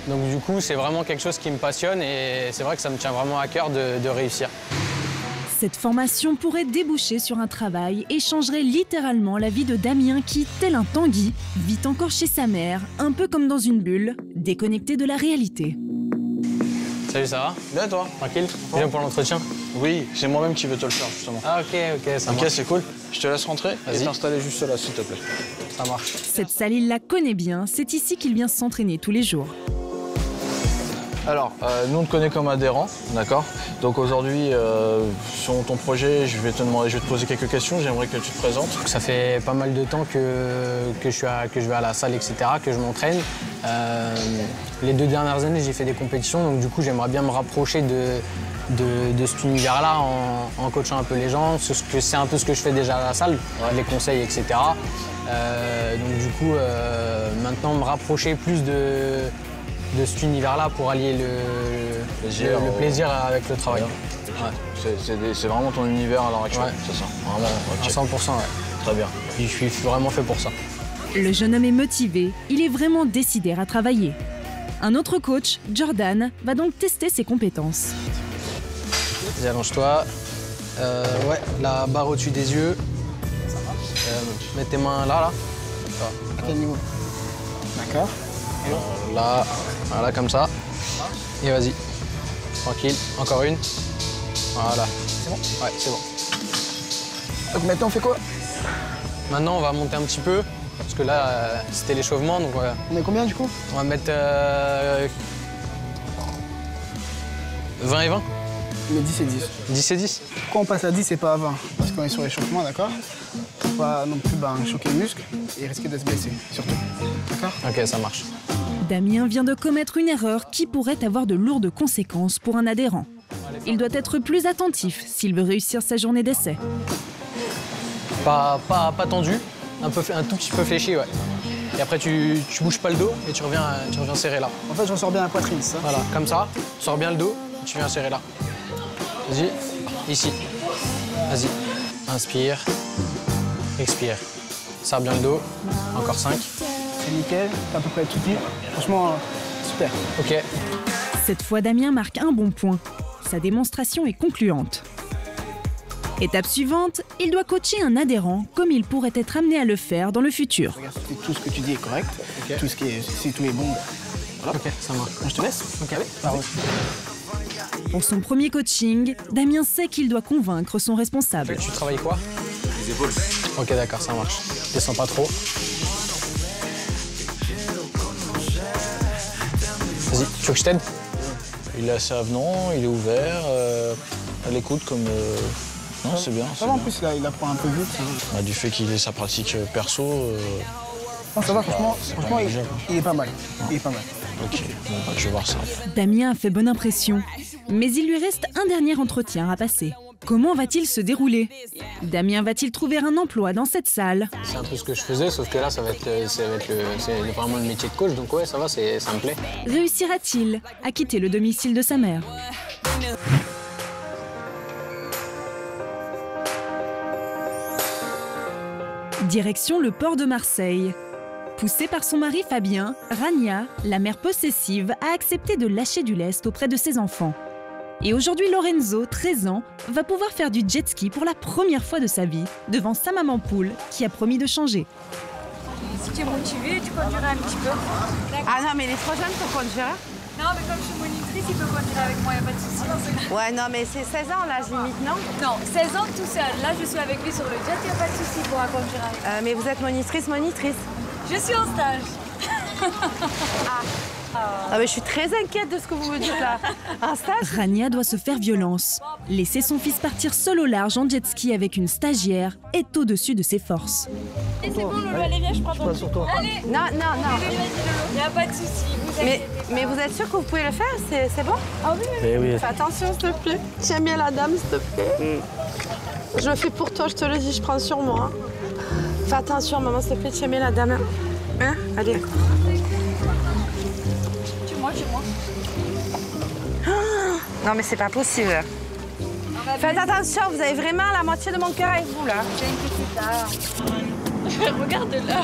Speaker 6: Donc du coup, c'est vraiment quelque chose qui me passionne et c'est vrai que ça me tient vraiment à cœur de réussir.
Speaker 1: Cette formation pourrait déboucher sur un travail et changerait littéralement la vie de Damien qui, tel un Tanguy, vit encore chez sa mère, un peu comme dans une bulle, déconnecté de la réalité.
Speaker 6: Salut, ça va?
Speaker 11: Bien, toi?
Speaker 6: Tranquille? Tu viens pour l'entretien?
Speaker 11: Oui, c'est moi-même qui veux te le faire, justement.
Speaker 6: Ah, ok, ça marche.
Speaker 11: Ok, c'est cool. Je te laisse rentrer et t'installer juste là, s'il te plaît.
Speaker 6: Ça marche.
Speaker 1: Cette salle, il la connaît bien. C'est ici qu'il vient s'entraîner tous les jours.
Speaker 11: Alors, nous on te connaît comme adhérent, d'accord? Donc aujourd'hui, sur ton projet, je vais te poser quelques questions, j'aimerais que tu te présentes.
Speaker 6: Ça fait pas mal de temps que je vais à la salle, etc., que je m'entraîne. Les 2 dernières années, j'ai fait des compétitions, donc du coup, j'aimerais bien me rapprocher de cet univers-là en coachant un peu les gens. C'est un peu ce que je fais déjà à la salle, les conseils, etc. Donc du coup, maintenant, me rapprocher plus de cet univers-là pour allier le plaisir avec le travail.
Speaker 11: Ouais. C'est vraiment ton univers à l'heure actuelle,
Speaker 6: ouais.
Speaker 11: C'est ça? Vraiment, okay.
Speaker 6: À 100%, ouais.
Speaker 11: Très bien.
Speaker 6: Je suis vraiment fait pour ça.
Speaker 1: Le jeune homme est motivé, il est vraiment décidé à travailler. Un autre coach, Jordan, va donc tester ses compétences.
Speaker 6: Vas-y, allonge-toi. Ouais, la barre au-dessus des yeux. Mets tes mains là.
Speaker 17: À quel niveau? D'accord.
Speaker 6: Là, voilà, comme ça. Et vas-y. Tranquille. Encore une. Voilà.
Speaker 17: C'est bon?
Speaker 6: Ouais, c'est bon.
Speaker 17: Donc maintenant, on fait quoi?
Speaker 6: Maintenant, on va monter un petit peu. Parce que là, c'était l'échauffement, donc voilà.
Speaker 17: On est combien, du coup?
Speaker 6: On va mettre 20 et 20.
Speaker 17: Mais 10 et 10.
Speaker 6: 10 et 10?
Speaker 17: Pourquoi on passe à 10 et pas à 20? Parce qu'on est sur l'échauffement, d'accord? Pour pas non plus choquer le muscle et risquer de se blesser, surtout. D'accord?
Speaker 6: Ok, ça marche.
Speaker 1: Damien vient de commettre une erreur qui pourrait avoir de lourdes conséquences pour un adhérent. Il doit être plus attentif s'il veut réussir sa journée d'essai.
Speaker 6: Pas tendu, un tout petit peu fléchi, ouais. Et après, tu bouges pas le dos et tu reviens serrer là.
Speaker 17: En fait, je ressors bien la poitrine, ça?
Speaker 6: Voilà, comme ça. Tu sors bien le dos, tu viens serrer là. Vas-y, ici. Vas-y. Inspire, expire. Serre bien le dos. Encore 5.
Speaker 17: C'est nickel, t'as à peu près tout dit. Franchement, super.
Speaker 6: Ok.
Speaker 1: Cette fois, Damien marque un bon point. Sa démonstration est concluante. Étape suivante, il doit coacher un adhérent comme il pourrait être amené à le faire dans le futur.
Speaker 17: Regarde, tout ce que tu dis est correct. Okay. Si tout est bon, voilà.
Speaker 6: Ok, ça marche.
Speaker 17: Je te laisse.
Speaker 6: Ok,
Speaker 17: allez.
Speaker 1: Pour son premier coaching, Damien sait qu'il doit convaincre son responsable.
Speaker 6: Tu travailles quoi?
Speaker 11: Les épaules.
Speaker 6: Ok, d'accord, ça marche. Descends pas trop. Vas-y, tu veux que je t'aide?
Speaker 11: Il est assez avenant, il est ouvert, à l'écoute comme... Non, c'est bien.
Speaker 17: Ça va, en plus, il apprend un peu vite.
Speaker 11: Bah, du fait qu'il ait sa pratique perso...
Speaker 17: Non, ça va, franchement, il est pas mal. Il est pas mal.
Speaker 11: Ok, bon, bah, je vais voir ça.
Speaker 1: Damien a fait bonne impression, mais il lui reste un dernier entretien à passer. Comment va-t-il se dérouler? Damien va-t-il trouver un emploi dans cette salle?
Speaker 6: C'est un peu ce que je faisais, sauf que là, c'est vraiment le métier de coach, donc ouais, ça va, ça me plaît.
Speaker 1: Réussira-t-il à quitter le domicile de sa mère? Direction le port de Marseille. Poussée par son mari Fabien, Rania, la mère possessive, a accepté de lâcher du lest auprès de ses enfants. Et aujourd'hui, Lorenzo, 13 ans, va pouvoir faire du jet ski pour la première fois de sa vie, devant sa maman poule, qui a promis de changer.
Speaker 15: Si tu es motivé, tu conduiras un petit peu.
Speaker 14: Ah non, mais il est trop jeune pour conduire.
Speaker 15: Non, mais comme je suis monitrice, il peut conduire avec moi, il n'y a pas de souci.
Speaker 14: Ouais, non, mais c'est 16 ans, l'âge limite, non?
Speaker 15: Non, 16 ans tout seul. Là, je suis avec lui sur le jet, il n'y a pas de souci pour conduire avec.
Speaker 14: Mais vous êtes monitrice?
Speaker 15: Je suis en stage.
Speaker 14: Ah, mais je suis très inquiète de ce que vous me dites là. Un stage?
Speaker 1: Rania doit se faire violence. Laisser son fils partir seul au large en jet ski avec une stagiaire est au-dessus de ses forces.
Speaker 15: Et c'est bon, Lolo, allez, viens, je prends ton petit. Allez.
Speaker 14: Non.
Speaker 15: Allez, vas-y, Lolo, il n'y a pas de souci.
Speaker 14: Mais vous êtes sûr que vous pouvez le faire? C'est bon?
Speaker 15: Ah oui.
Speaker 14: Oui. Fais attention, s'il te plaît. Tiens bien la dame, s'il te plaît. Je le fais pour toi, je te le dis, je prends sur moi. Fais attention, maman, s'il te plaît, tiens bien la dame. Hein? Allez.
Speaker 15: Moi.
Speaker 14: Non, mais c'est pas possible. Faites attention, vous avez vraiment la moitié de mon cœur avec vous, là.
Speaker 15: J'ai une petite regarde-la.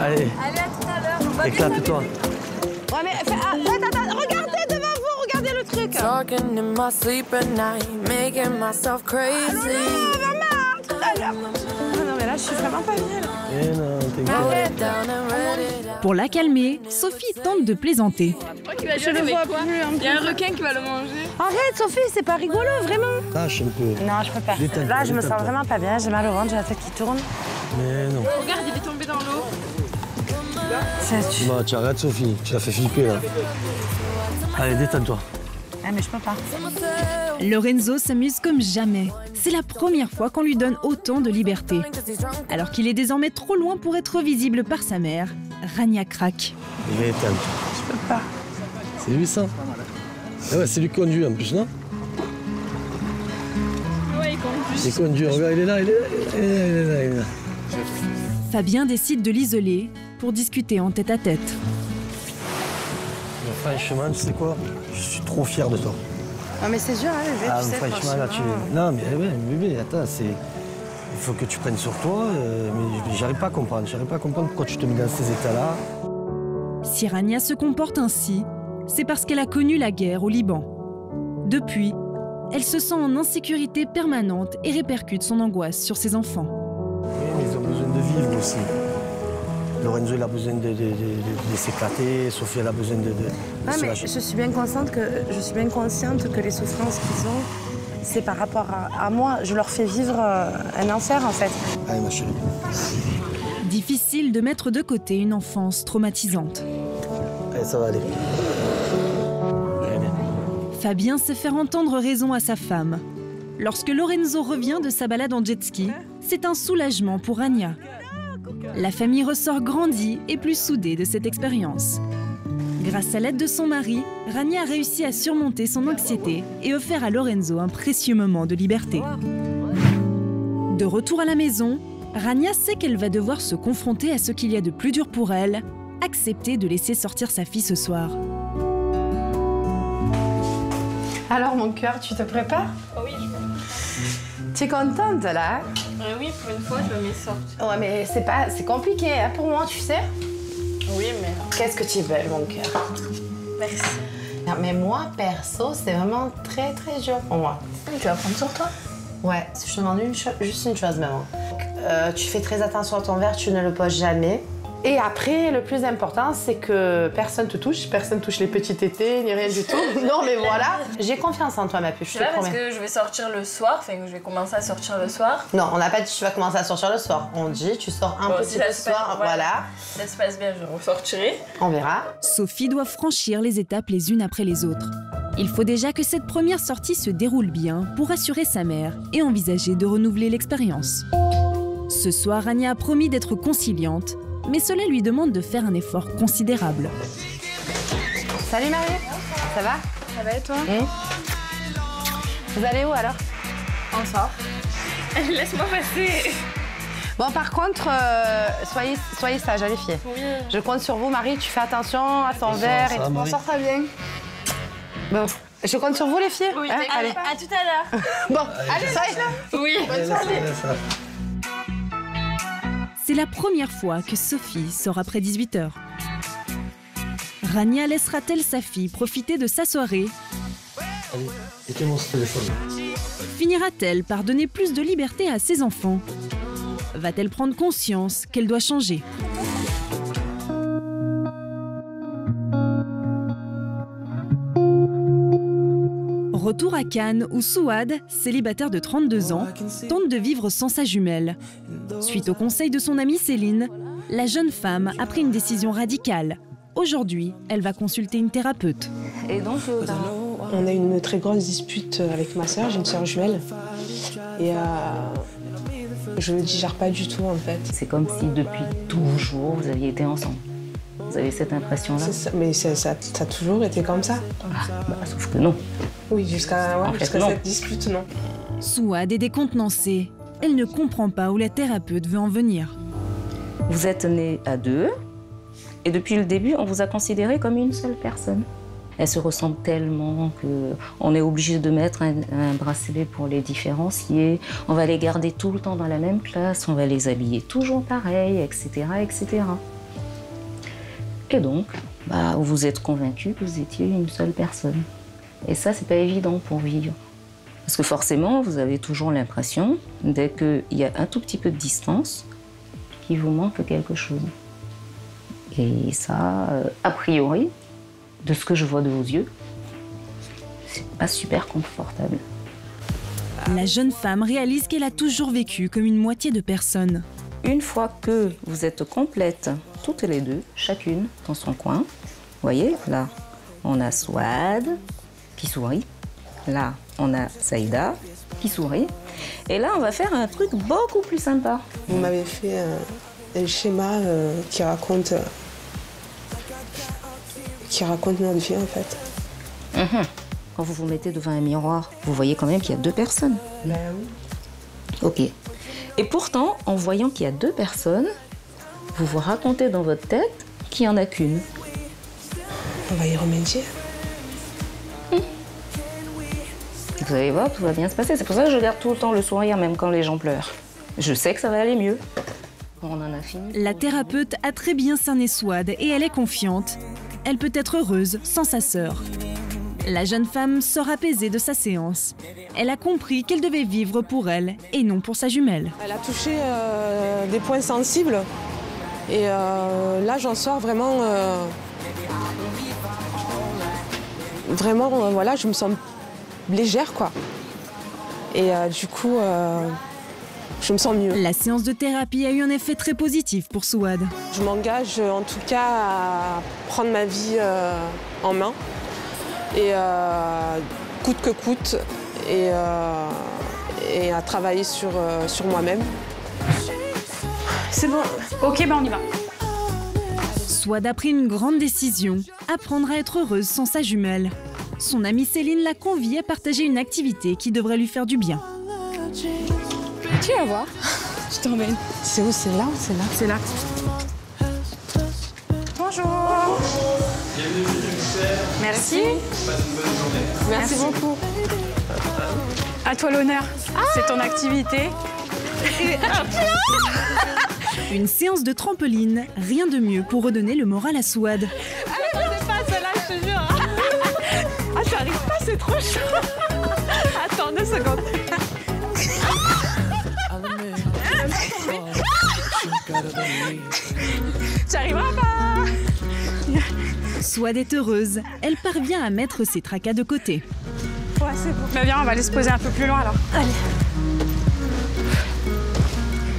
Speaker 19: Allez.
Speaker 15: Allez, à tout à l'heure.
Speaker 19: Éclate-toi.
Speaker 14: Ouais, mais faites attention. Regardez devant vous, regardez le truc.
Speaker 22: Talking in my sleep at night, making myself crazy.
Speaker 14: Allô, maman. à l'heure. Ah non, mais là, je suis vraiment pas bien.
Speaker 19: Eh non, t'inquiète.
Speaker 1: Pour la calmer, Sophie tente de plaisanter.
Speaker 14: Je le vois plus.
Speaker 13: Il y a un requin qui va le manger.
Speaker 14: Arrête, Sophie, c'est pas rigolo, vraiment.
Speaker 19: Lâche un peu.
Speaker 14: Non, je peux pas. Là, je me sens vraiment pas bien. J'ai mal au ventre, j'ai la tête qui tourne.
Speaker 19: Mais non.
Speaker 13: Regarde, il est tombé dans l'eau.
Speaker 19: Non, tu arrêtes, Sophie. Tu l'as fait flipper, là. Allez, détends-toi.
Speaker 14: Ah, mais je peux pas.
Speaker 1: Lorenzo s'amuse comme jamais. C'est la première fois qu'on lui donne autant de liberté. Alors qu'il est désormais trop loin pour être visible par sa mère, Rania craque.
Speaker 19: Détends-toi.
Speaker 14: Je peux pas.
Speaker 19: C'est lui, ça? Ah ouais, c'est lui qui conduit, en plus, non?
Speaker 13: Ouais, il conduit.
Speaker 19: Il conduit, regarde, il est là, il est là, il est là, il est là.
Speaker 1: Fabien décide de l'isoler pour discuter en tête-à-tête.
Speaker 19: Franchement, tu sais quoi? Je suis trop fier de toi.
Speaker 14: Non, mais c'est dur, hein, bébé,
Speaker 19: Ah,
Speaker 14: tu sais,
Speaker 19: franchement, là, tu... Non, mais ouais, bébé, attends, c'est... Il faut que tu prennes sur toi, mais j'arrive pas à comprendre. J'arrive pas à comprendre pourquoi tu te mets dans ces états-là.
Speaker 1: Si Rania se comporte ainsi, c'est parce qu'elle a connu la guerre au Liban. Depuis, elle se sent en insécurité permanente et répercute son angoisse sur ses enfants.
Speaker 19: Oui, mais ils ont besoin de vivre aussi. Lorenzo, il a besoin de s'éclater, Sophie, elle a besoin de
Speaker 14: non,
Speaker 19: se
Speaker 14: mais
Speaker 19: lâcher.
Speaker 14: je suis bien consciente que les souffrances qu'ils ont, c'est par rapport à moi. Je leur fais vivre un enfer, en fait.
Speaker 19: Allez, ma chérie.
Speaker 1: Difficile de mettre de côté une enfance traumatisante.
Speaker 19: Allez, ça va aller. Allez, bien.
Speaker 1: Fabien sait faire entendre raison à sa femme. Lorsque Lorenzo revient de sa balade en jet ski, c'est un soulagement pour Rania. La famille ressort grandie et plus soudée de cette expérience. Grâce à l'aide de son mari, Rania a réussi à surmonter son anxiété et offert à Lorenzo un précieux moment de liberté. De retour à la maison, Rania sait qu'elle va devoir se confronter à ce qu'il y a de plus dur pour elle, accepter de laisser sortir sa fille ce soir.
Speaker 14: Alors, mon cœur, tu te prépares?
Speaker 13: Oui, je peux.
Speaker 14: Tu es contente, là?
Speaker 13: Oui, pour une fois, je vais m'y sortir.
Speaker 14: Ouais, mais c'est compliqué, hein, pour moi, tu sais?
Speaker 13: Oui, mais...
Speaker 14: Qu'est-ce que tu es belle, mon cœur.
Speaker 13: Merci.
Speaker 14: Non, mais moi, perso, c'est vraiment très, très dur pour moi.
Speaker 10: Tu vas prendre sur toi?
Speaker 14: Ouais, je te demande juste une chose, maman. Tu fais très attention à ton verre, tu ne le poses jamais. Et après, le plus important, c'est que personne te touche, personne touche les petits tétés, ni rien du tout. Non, mais voilà, j'ai confiance en toi, ma puce, je te promets.
Speaker 13: Parce que je vais sortir le soir, enfin que je vais commencer à sortir le soir.
Speaker 14: Non, on n'a pas dit tu vas commencer à sortir le soir. On dit tu sors un petit peu le soir, voilà.
Speaker 13: Ça se passe bien, je ressortirai.
Speaker 14: On verra.
Speaker 1: Sophie doit franchir les étapes les unes après les autres. Il faut déjà que cette première sortie se déroule bien pour rassurer sa mère et envisager de renouveler l'expérience. Ce soir, Rania a promis d'être conciliante, mais cela lui demande de faire un effort considérable.
Speaker 14: Salut Marie, ça va?
Speaker 13: Ça va et toi?
Speaker 14: Vous allez où alors?
Speaker 13: On sort. Laisse-moi passer.
Speaker 14: Bon, par contre, soyez sages, les filles.
Speaker 13: Oui.
Speaker 14: Je compte sur vous, Marie, tu fais attention à ton verre et tout.
Speaker 13: On sort très bien.
Speaker 14: Bon, je compte sur vous, les filles?
Speaker 13: Oui,
Speaker 14: hein, allez.
Speaker 13: à tout à l'heure.
Speaker 14: Bon, allez, ça y est.
Speaker 13: Oui, bonne soirée.
Speaker 1: C'est la première fois que Sophie sort après 18h. Rania laissera-t-elle sa fille profiter de sa soirée?
Speaker 19: Allez, éteins-moi ce téléphone.
Speaker 1: Finira-t-elle par donner plus de liberté à ses enfants? Va-t-elle prendre conscience qu'elle doit changer? Retour à Cannes où Souad, célibataire de 32 ans, tente de vivre sans sa jumelle. Suite au conseil de son amie Céline, la jeune femme a pris une décision radicale. Aujourd'hui, elle va consulter une thérapeute.
Speaker 3: Et donc, on a une très grosse dispute avec ma sœur, j'ai une sœur jumelle. Et je le digère pas du tout en fait.
Speaker 12: C'est comme si depuis toujours vous aviez été ensemble. Vous avez cette impression-là?
Speaker 3: Mais ça a toujours été comme ça.
Speaker 12: Sauf que non.
Speaker 3: Oui, jusqu'à cette dispute, non.
Speaker 1: Souad est décontenancée. Elle ne comprend pas où la thérapeute veut en venir.
Speaker 12: Vous êtes nés à deux, et depuis le début, on vous a considéré comme une seule personne. Elles se ressemblent tellement qu'on est obligé de mettre un bracelet pour les différencier. On va les garder tout le temps dans la même classe, on va les habiller toujours pareil, etc., etc. Et donc, vous êtes convaincus que vous étiez une seule personne. Et ça, c'est pas évident pour vivre. Parce que forcément, vous avez toujours l'impression, dès qu'il y a un tout petit peu de distance, qu'il vous manque quelque chose. Et ça, a priori, de ce que je vois de vos yeux, c'est pas super confortable.
Speaker 1: La jeune femme réalise qu'elle a toujours vécu comme une moitié de personne.
Speaker 12: Une fois que vous êtes complètes, toutes les deux, chacune dans son coin, vous voyez, là, on a Souad qui sourit. Là, on a Saïda qui sourit. Et là, on va faire un truc beaucoup plus sympa.
Speaker 3: On m'avait fait un schéma qui raconte notre vie, en fait.
Speaker 12: Quand vous vous mettez devant un miroir, vous voyez quand même qu'il y a deux personnes.
Speaker 3: Ben oui.
Speaker 12: Ok. Et pourtant, en voyant qu'il y a deux personnes, vous vous racontez dans votre tête qu'il n'y en a qu'une.
Speaker 3: On va y remédier.
Speaker 12: Vous allez voir, tout va bien se passer. C'est pour ça que je garde tout le temps le sourire, même quand les gens pleurent. Je sais que ça va aller mieux. On en a fini.
Speaker 1: La thérapeute a très bien cerné Souad et elle est confiante. Elle peut être heureuse sans sa sœur. La jeune femme sort apaisée de sa séance. Elle a compris qu'elle devait vivre pour elle et non pour sa jumelle.
Speaker 3: Elle a touché des points sensibles et là j'en sors vraiment, voilà, je me sens légère quoi. Et du coup, je me sens mieux.
Speaker 1: La séance de thérapie a eu un effet très positif pour Souad.
Speaker 3: Je m'engage en tout cas à prendre ma vie en main. Et coûte que coûte, et à travailler sur moi-même.
Speaker 2: C'est bon. Ok, ben on y va.
Speaker 1: Souad a pris une grande décision, apprendre à être heureuse sans sa jumelle. Son amie Céline l'a conviée à partager une activité qui devrait lui faire du bien.
Speaker 2: Tu vas voir, je t'emmène.
Speaker 3: C'est où? C'est là ou c'est là?
Speaker 2: C'est là. Bonjour. Merci.
Speaker 3: Merci beaucoup.
Speaker 2: À toi l'honneur. C'est ton activité.
Speaker 1: Une séance de trampoline, rien de mieux pour redonner le moral à Souad.
Speaker 2: Ah, je sais pas celle-là, je te jure. Ah, j'arrive pas, c'est trop chaud. Attends 2 secondes. J'arriverai pas.
Speaker 1: Souad est heureuse. Elle parvient à mettre ses tracas de côté.
Speaker 2: Ouais, c'est bon. Mais viens, on va aller se poser un peu plus loin alors. Allez.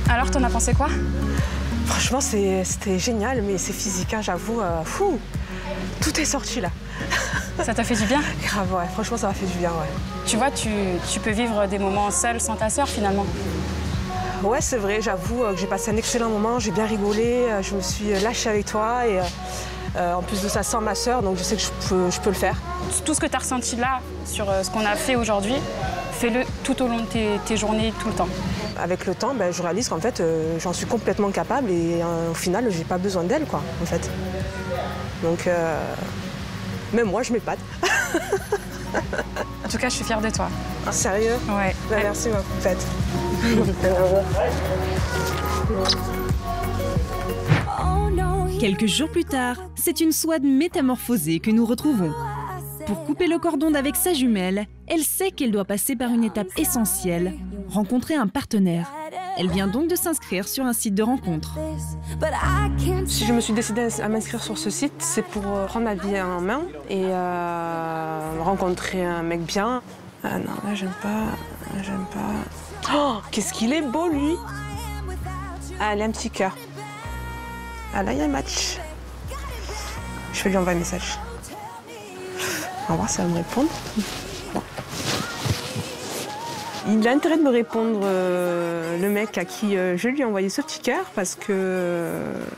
Speaker 2: Alors, t'en as pensé quoi?
Speaker 3: Franchement, c'était génial, mais c'est physique, hein, j'avoue. Fou, tout est sorti là.
Speaker 2: Ça t'a fait du bien?
Speaker 3: Grave, ouais. Franchement, ça m'a fait du bien, ouais.
Speaker 2: Tu vois, tu peux vivre des moments seuls sans ta sœur finalement.
Speaker 3: Ouais, c'est vrai, j'avoue que j'ai passé un excellent moment, j'ai bien rigolé, je me suis lâchée avec toi et en plus de ça, sans ma sœur, donc je sais que je peux le faire.
Speaker 2: Tout ce que tu as ressenti là, sur ce qu'on a fait aujourd'hui, fais-le tout au long de tes journées, tout le temps.
Speaker 3: Avec le temps, je réalise qu'en fait, j'en suis complètement capable et au final, j'ai pas besoin d'elle, quoi, en fait. Donc, même moi, je m'épate.
Speaker 2: En tout cas, je suis fière de toi.
Speaker 3: Ah, sérieux?
Speaker 2: Ouais.
Speaker 3: Merci, ma poupette.
Speaker 1: Quelques jours plus tard, c'est une Souad métamorphosée que nous retrouvons. Pour couper le cordon d'avec sa jumelle, elle sait qu'elle doit passer par une étape essentielle, rencontrer un partenaire. Elle vient donc de s'inscrire sur un site de rencontre.
Speaker 3: Si je me suis décidée à m'inscrire sur ce site, c'est pour prendre ma vie en main et rencontrer un mec bien. Ah non, là j'aime pas. Oh, qu'est-ce qu'il est beau lui! Ah, elle a un petit cœur. Ah là, il y a un match. Je vais lui envoyer un message. On va voir si elle va me répondre. Bon. Il a intérêt de me répondre, le mec à qui je lui ai envoyé ce petit cœur, parce que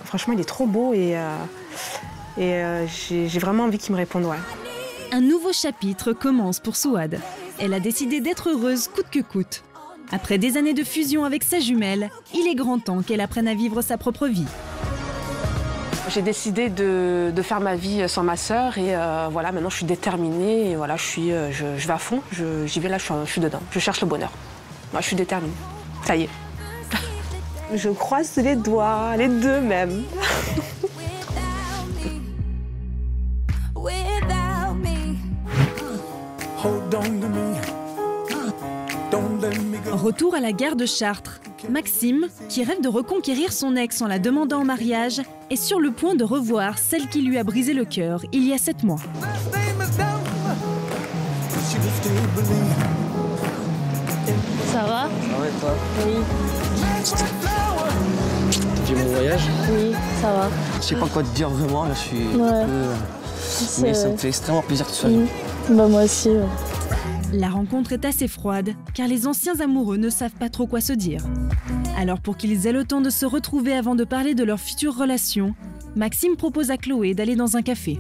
Speaker 3: franchement, il est trop beau et j'ai vraiment envie qu'il me réponde, ouais.
Speaker 1: Un nouveau chapitre commence pour Souad. Elle a décidé d'être heureuse coûte que coûte. Après des années de fusion avec sa jumelle, il est grand temps qu'elle apprenne à vivre sa propre vie.
Speaker 3: J'ai décidé de faire ma vie sans ma sœur et voilà, maintenant je suis déterminée et voilà, je vais à fond, j'y vais là, je suis dedans, je cherche le bonheur. Moi, je suis déterminée, ça y est. Je croise les doigts, les deux même.
Speaker 21: Hold on to me.
Speaker 1: Retour à la gare de Chartres. Maxime, qui rêve de reconquérir son ex en la demandant en mariage, est sur le point de revoir celle qui lui a brisé le cœur il y a 7 mois.
Speaker 8: Ça va?
Speaker 7: Ouais, toi?
Speaker 8: Oui.
Speaker 7: J'ai mon voyage?
Speaker 8: Oui, ça va.
Speaker 7: Je sais pas quoi te dire vraiment, là je suis
Speaker 8: Ouais.
Speaker 7: un peu... Mais ça me fait extrêmement plaisir que tu sois là.
Speaker 8: Bah moi aussi. Ouais.
Speaker 1: La rencontre est assez froide, car les anciens amoureux ne savent pas trop quoi se dire. Alors pour qu'ils aient le temps de se retrouver avant de parler de leur future relation, Maxime propose à Chloé d'aller dans un café.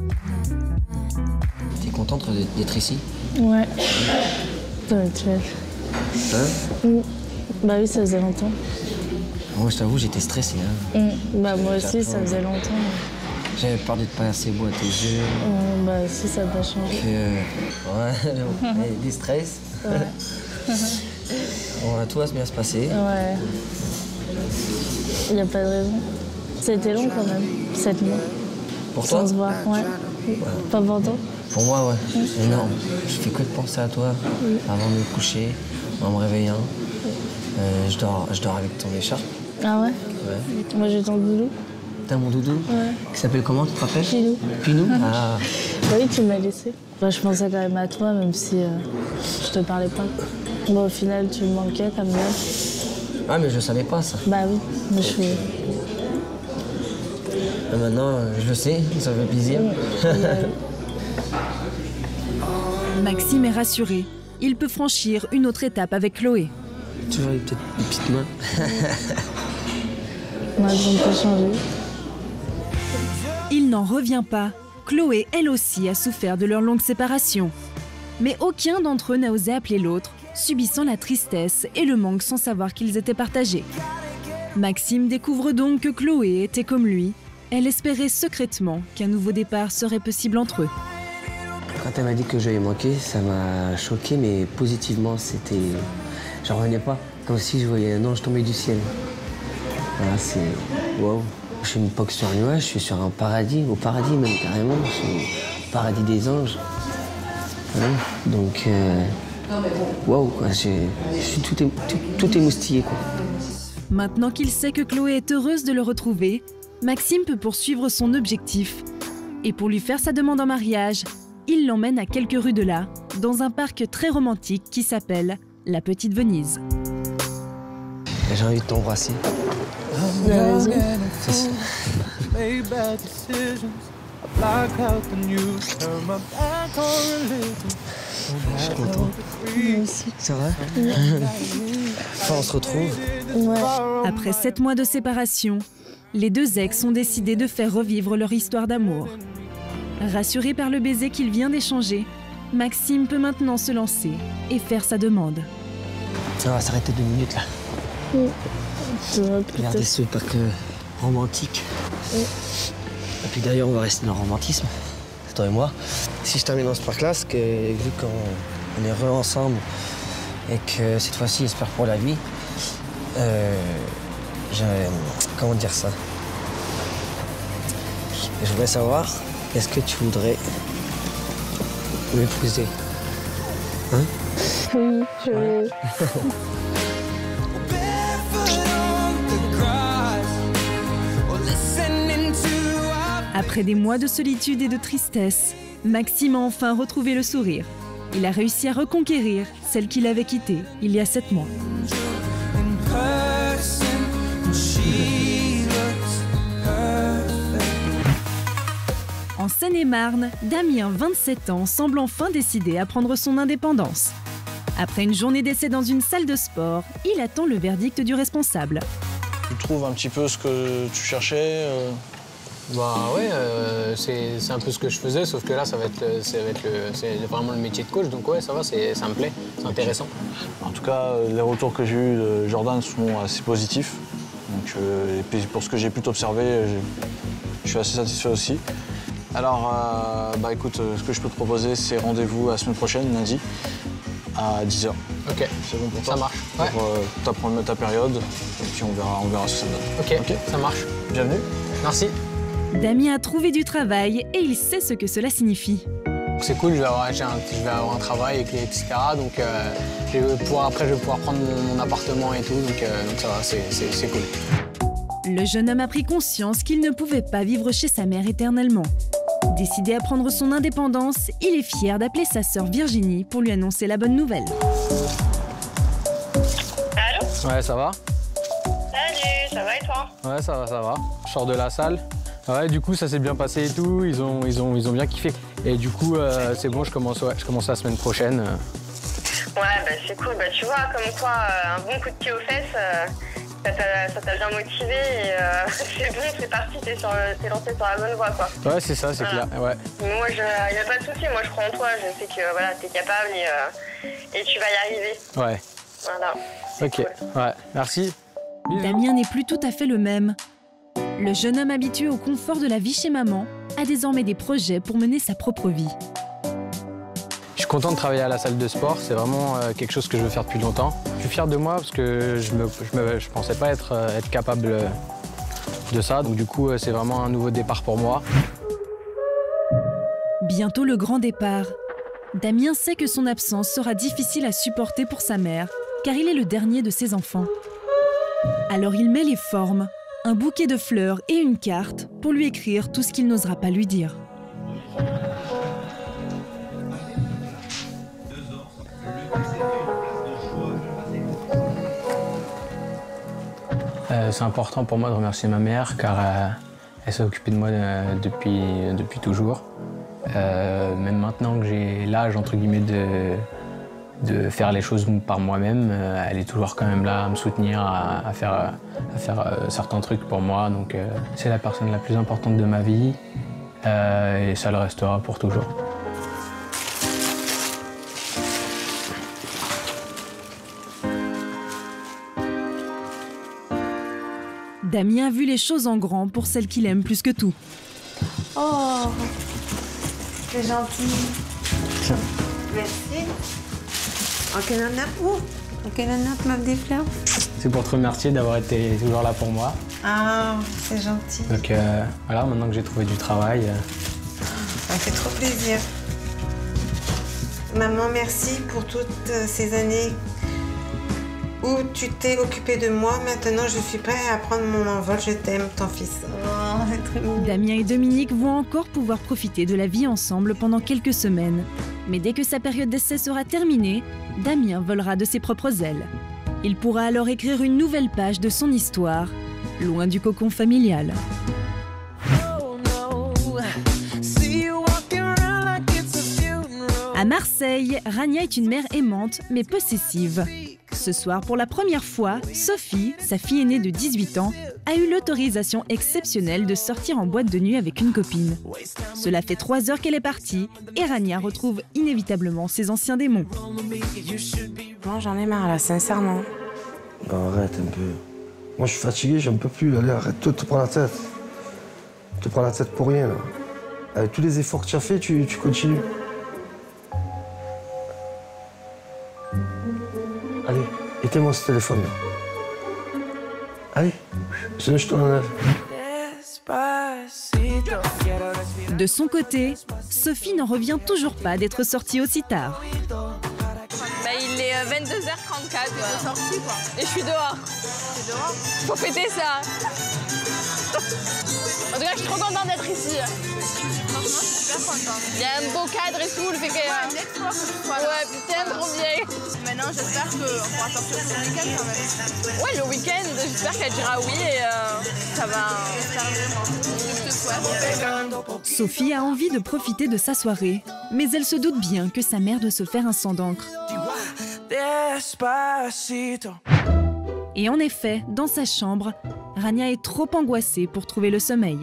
Speaker 7: T'es contente d'être ici?
Speaker 8: Ouais. Ça va être chouette.
Speaker 7: Hein?
Speaker 8: Bah oui, ça faisait longtemps.
Speaker 7: Moi, je t'avoue, j'étais stressé. Hein.
Speaker 8: Bah moi aussi, ça faisait longtemps.
Speaker 7: J'avais peur d'être pas assez beau à tes yeux.
Speaker 8: Bah si, ça va changer.
Speaker 7: Ouais, des stress.
Speaker 8: Ouais.
Speaker 7: Bon, tout va bien se passer.
Speaker 8: Ouais. Il n'y a pas de raison. C'était long quand même, 7 mois.
Speaker 7: Pour toi?
Speaker 8: Sans se voir, ouais. Pas pour toi?
Speaker 7: Pour moi, ouais. Énorme. Je fais que de penser à toi avant de me coucher, en me réveillant. Je dors avec ton écharpe.
Speaker 8: Ah ouais?
Speaker 7: Ouais.
Speaker 8: Moi j'ai ton doudou.
Speaker 7: T'as mon doudou?
Speaker 8: Ouais.
Speaker 7: Qui s'appelle comment, tu te rappelles?
Speaker 8: Pinou.
Speaker 7: Pinou? Ah.
Speaker 8: Bah oui, tu m'as laissé. Bah, je pensais quand même à toi, même si je te parlais pas. Bon, au final, tu me manquais comme d'hab.
Speaker 7: Ah, mais je savais pas ça.
Speaker 8: Bah oui, mais je suis...
Speaker 7: Maintenant, je le sais, ça fait plaisir.
Speaker 1: Maxime est rassuré. Il peut franchir une autre étape avec Chloé.
Speaker 7: Tu vois, peut-être des petites mains.
Speaker 8: On a besoin de te changer.
Speaker 1: Il n'en revient pas. Chloé, elle aussi, a souffert de leur longue séparation. Mais aucun d'entre eux n'a osé appeler l'autre, subissant la tristesse et le manque sans savoir qu'ils étaient partagés. Maxime découvre donc que Chloé était comme lui. Elle espérait secrètement qu'un nouveau départ serait possible entre eux.
Speaker 7: Quand elle m'a dit que je lui ai manqué, ça m'a choqué, mais positivement, c'était... J'en revenais pas. Comme si je voyais un ange tomber du ciel. Voilà, c'est... Waouh. Je suis pas que sur un nuage, je suis sur un paradis, au paradis même carrément. Je suis au paradis des anges. Voilà. Donc, waouh, quoi. Je suis tout émoustillé, quoi.
Speaker 1: Maintenant qu'il sait que Chloé est heureuse de le retrouver, Maxime peut poursuivre son objectif. Et pour lui faire sa demande en mariage, il l'emmène à quelques rues de là, dans un parc très romantique qui s'appelle la Petite Venise.
Speaker 7: J'ai envie de t'embrasser. C'est ça. Je suis content.
Speaker 8: Moi aussi.
Speaker 7: Ça va? Enfin, on se retrouve.
Speaker 8: Ouais.
Speaker 1: Après 7 mois de séparation, les deux ex ont décidé de faire revivre leur histoire d'amour. Rassuré par le baiser qu'il vient d'échanger, Maxime peut maintenant se lancer et faire sa demande.
Speaker 7: Ça va s'arrêter 2 minutes là. Regardez ce parc romantique. Et puis d'ailleurs, on va rester dans le romantisme, toi et moi. Si je t'amène dans ce parc-là, c'est que vu qu'on est ensemble et que cette fois-ci, j'espère pour la vie, comment dire ça? Je voudrais savoir, est-ce que tu voudrais m'épouser? Hein?
Speaker 8: Oui, je veux.
Speaker 1: Après des mois de solitude et de tristesse, Maxime a enfin retrouvé le sourire. Il a réussi à reconquérir celle qu'il avait quittée il y a 7 mois. En Seine-et-Marne, Damien, 27 ans, semble enfin décidé à prendre son indépendance. Après une journée d'essai dans une salle de sport, il attend le verdict du responsable.
Speaker 11: Tu trouves un petit peu ce que tu cherchais
Speaker 6: Bah ouais, c'est un peu ce que je faisais, sauf que là, c'est vraiment le métier de coach, donc ouais, ça va, ça me plaît, c'est intéressant.
Speaker 11: En tout cas, les retours que j'ai eus de Jordan sont assez positifs. Donc, et puis pour ce que j'ai pu t'observer, je suis assez satisfait aussi. Alors, bah écoute, ce que je peux te proposer, c'est rendez-vous la semaine prochaine, lundi, à 10h.
Speaker 6: Ok.
Speaker 11: C'est bon pour toi?
Speaker 6: Ça marche. Ouais.
Speaker 11: Pour t'apprendre ta période, et puis on verra ce que ça donne.
Speaker 6: Ok, ça marche.
Speaker 11: Bienvenue.
Speaker 6: Merci.
Speaker 1: Damien a trouvé du travail et il sait ce que cela signifie.
Speaker 6: C'est cool, je vais avoir un travail, etc. Donc je vais pouvoir prendre mon appartement et tout, donc ça va, c'est cool.
Speaker 1: Le jeune homme a pris conscience qu'il ne pouvait pas vivre chez sa mère éternellement. Décidé à prendre son indépendance, il est fier d'appeler sa sœur Virginie pour lui annoncer la bonne nouvelle.
Speaker 16: Allô?
Speaker 6: Ouais, ça va?
Speaker 16: Salut, ça va et toi?
Speaker 6: Ouais, ça va. Je sors de la salle. Ouais, du coup, ça s'est bien passé et tout, ils ont bien kiffé. Et du coup, c'est bon, je commence la semaine prochaine.
Speaker 16: Ouais, bah c'est cool. Bah tu vois, comme quoi, un bon coup de pied aux fesses, ça t'a bien motivé et c'est bon, c'est parti, t'es lancé sur la bonne voie, quoi.
Speaker 6: Ouais, c'est ça, c'est clair, ouais.
Speaker 16: Moi, y a pas de souci, moi je crois en toi, je sais que voilà, t'es capable et tu vas y arriver.
Speaker 6: Ouais.
Speaker 16: Voilà.
Speaker 6: Ok, cool. Ouais, merci.
Speaker 1: Damien n'est plus tout à fait le même. Le jeune homme habitué au confort de la vie chez maman a désormais des projets pour mener sa propre vie.
Speaker 6: Je suis content de travailler à la salle de sport, c'est vraiment quelque chose que je veux faire depuis longtemps. Je suis fier de moi parce que je pensais pas être capable de ça, donc du coup c'est vraiment un nouveau départ pour moi.
Speaker 1: Bientôt le grand départ. Damien sait que son absence sera difficile à supporter pour sa mère, car il est le dernier de ses enfants. Alors il met les formes, un bouquet de fleurs et une carte pour lui écrire tout ce qu'il n'osera pas lui dire.
Speaker 6: C'est important pour moi de remercier ma mère car elle s'est occupée de moi depuis toujours. Même maintenant que j'ai l'âge entre guillemets de faire les choses par moi-même, elle est toujours quand même là à me soutenir, à faire certains trucs pour moi. Donc c'est la personne la plus importante de ma vie et ça le restera pour toujours.
Speaker 1: Damien a vu les choses en grand pour celle qu'il aime plus que tout.
Speaker 14: Oh, c'est gentil. Merci. Ok, nana, tu m'as des fleurs.
Speaker 6: C'est pour te remercier d'avoir été toujours là pour moi.
Speaker 14: Ah, c'est gentil.
Speaker 6: Donc voilà, maintenant que j'ai trouvé du travail.
Speaker 14: Ça me fait trop plaisir. Maman, merci pour toutes ces années où tu t'es occupée de moi. Maintenant, je suis prête à prendre mon envol. Je t'aime, ton fils. Oh, c'est très mignon.
Speaker 1: Damien et Dominique vont encore pouvoir profiter de la vie ensemble pendant quelques semaines. Mais dès que sa période d'essai sera terminée, Damien volera de ses propres ailes. Il pourra alors écrire une nouvelle page de son histoire, loin du cocon familial. À Marseille, Rania est une mère aimante mais possessive. Ce soir, pour la première fois, Sophie, sa fille aînée de 18 ans, a eu l'autorisation exceptionnelle de sortir en boîte de nuit avec une copine. Cela fait 3 heures qu'elle est partie et Rania retrouve inévitablement ses anciens démons.
Speaker 14: Moi, j'en ai marre là, sincèrement.
Speaker 19: Non, arrête un peu. Moi, je suis fatigué, j'en peux plus. Allez, arrête-toi de te prendre la tête. Tu te prends la tête pour rien, là. Avec tous les efforts que tu as fait, tu continues. Allez, éteins-moi ce téléphone, là. Allez, sinon je te l'enlève.
Speaker 1: De son côté, Sophie n'en revient toujours pas d'être sortie aussi tard.
Speaker 13: Bah, il est 22h34, je suis sortie quoi. Et je suis dehors. T'es dehors? Faut fêter ça. En tout cas, je suis trop contente d'être ici. Franchement, je suis super contente. Il y a un beau cadre et tout, le fait que... Ouais, putain, trop bien. Maintenant, j'espère qu'on pourra sortir pour le week-end quand même. Ouais, le week-end, j'espère qu'elle dira oui et ça va faire vraiment.
Speaker 1: Sophie a envie de profiter de sa soirée, mais elle se doute bien que sa mère doit se faire un sang d'encre. Et en effet, dans sa chambre, Rania est trop angoissée pour trouver le sommeil.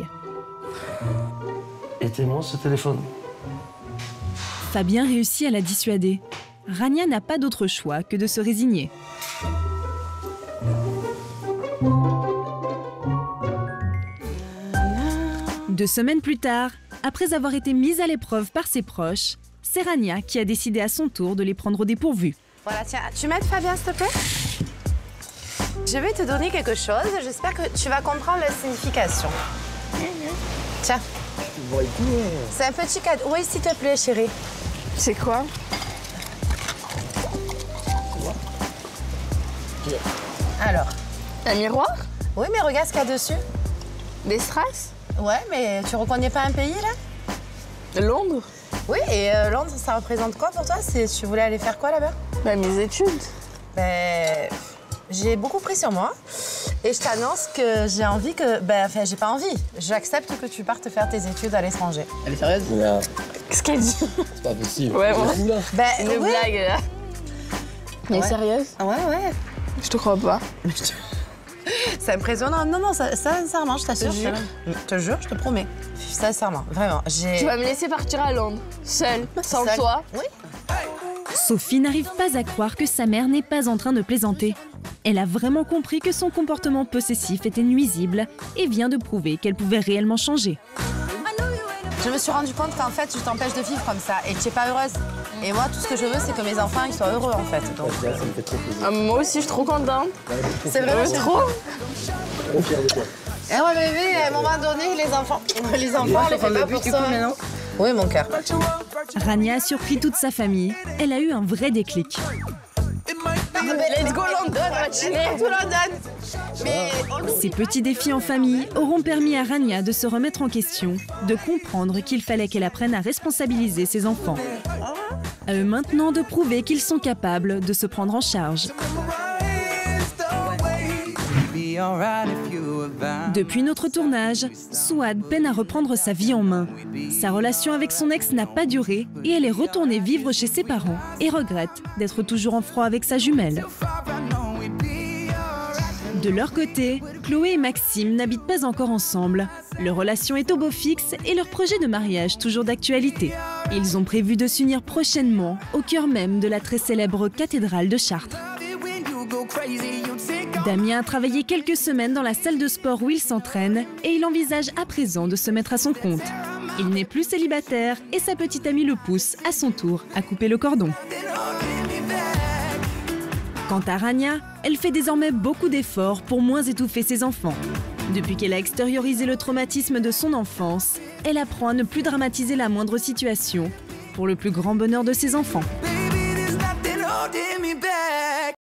Speaker 19: Éteins-moi ce téléphone.
Speaker 1: Fabien réussit à la dissuader. Rania n'a pas d'autre choix que de se résigner. Deux semaines plus tard, après avoir été mise à l'épreuve par ses proches, c'est Rania qui a décidé à son tour de les prendre au dépourvu.
Speaker 14: Voilà, tiens, tu m'aides Fabien, s'il te plaît? Je vais te donner quelque chose, j'espère que tu vas comprendre la signification. Tiens.
Speaker 19: voir et tout.
Speaker 14: C'est un petit cadeau. Oui, s'il te plaît, chérie.
Speaker 10: C'est quoi?
Speaker 14: Alors.
Speaker 10: Un miroir?
Speaker 14: Oui, mais regarde ce qu'il y a dessus.
Speaker 10: Des strass?
Speaker 14: Ouais, mais tu reconnais pas un pays, là?
Speaker 10: Londres?
Speaker 14: Oui, et Londres, ça représente quoi pour toi? Tu voulais aller faire quoi là-bas?
Speaker 10: Bah, mes études.
Speaker 14: Ben, j'ai beaucoup pris sur moi. Et je t'annonce que j'ai envie que... Ben, enfin, j'ai pas envie. J'accepte que tu partes faire tes études à l'étranger.
Speaker 20: Elle est sérieuse?
Speaker 10: Qu'est-ce qu'elle dit?
Speaker 19: C'est pas possible.
Speaker 10: Ouais,
Speaker 14: Ben,
Speaker 10: une blague, là. Mais
Speaker 14: Ouais.
Speaker 10: sérieuse?
Speaker 14: Ouais.
Speaker 10: Je te crois pas.
Speaker 14: C'est impressionnant. Non, sincèrement, je t'assure.
Speaker 10: Je te jure.
Speaker 14: Je te jure, je te promets. Sincèrement, vraiment.
Speaker 10: Tu vas me laisser partir à Londres, seule, sans toi?
Speaker 14: Oui.
Speaker 1: Sophie n'arrive pas à croire que sa mère n'est pas en train de plaisanter. Elle a vraiment compris que son comportement possessif était nuisible et vient de prouver qu'elle pouvait réellement changer.
Speaker 14: Je me suis rendu compte qu'en fait, je t'empêche de vivre comme ça et tu n'es pas heureuse. Et moi, tout ce que je veux, c'est que mes enfants ils soient heureux, en fait. Donc...
Speaker 19: Ça me fait trop plaisir.
Speaker 10: Ah, moi aussi, je suis trop contente.
Speaker 14: C'est vraiment
Speaker 10: trop.
Speaker 19: Trop fier de toi.
Speaker 14: Eh ouais, bébé, à un moment donné, les enfants, on les fait pas pour ça. Oui, mon cœur.
Speaker 1: Rania a surpris toute sa famille. Elle a eu un vrai déclic.
Speaker 10: Let's go London, tout London. Mais
Speaker 1: Ces petits défis en famille auront permis à Rania de se remettre en question, de comprendre qu'il fallait qu'elle apprenne à responsabiliser ses enfants. À eux maintenant de prouver qu'ils sont capables de se prendre en charge. Depuis notre tournage, Souad peine à reprendre sa vie en main. Sa relation avec son ex n'a pas duré et elle est retournée vivre chez ses parents et regrette d'être toujours en froid avec sa jumelle. De leur côté, Chloé et Maxime n'habitent pas encore ensemble. Leur relation est au beau fixe et leur projet de mariage toujours d'actualité. Ils ont prévu de s'unir prochainement au cœur même de la très célèbre cathédrale de Chartres. Damien a travaillé quelques semaines dans la salle de sport où il s'entraîne et il envisage à présent de se mettre à son compte. Il n'est plus célibataire et sa petite amie le pousse, à son tour, à couper le cordon. Quant à Rania, elle fait désormais beaucoup d'efforts pour moins étouffer ses enfants. Depuis qu'elle a extériorisé le traumatisme de son enfance, elle apprend à ne plus dramatiser la moindre situation, pour le plus grand bonheur de ses enfants.
Speaker 21: Baby, there's nothing holding me back.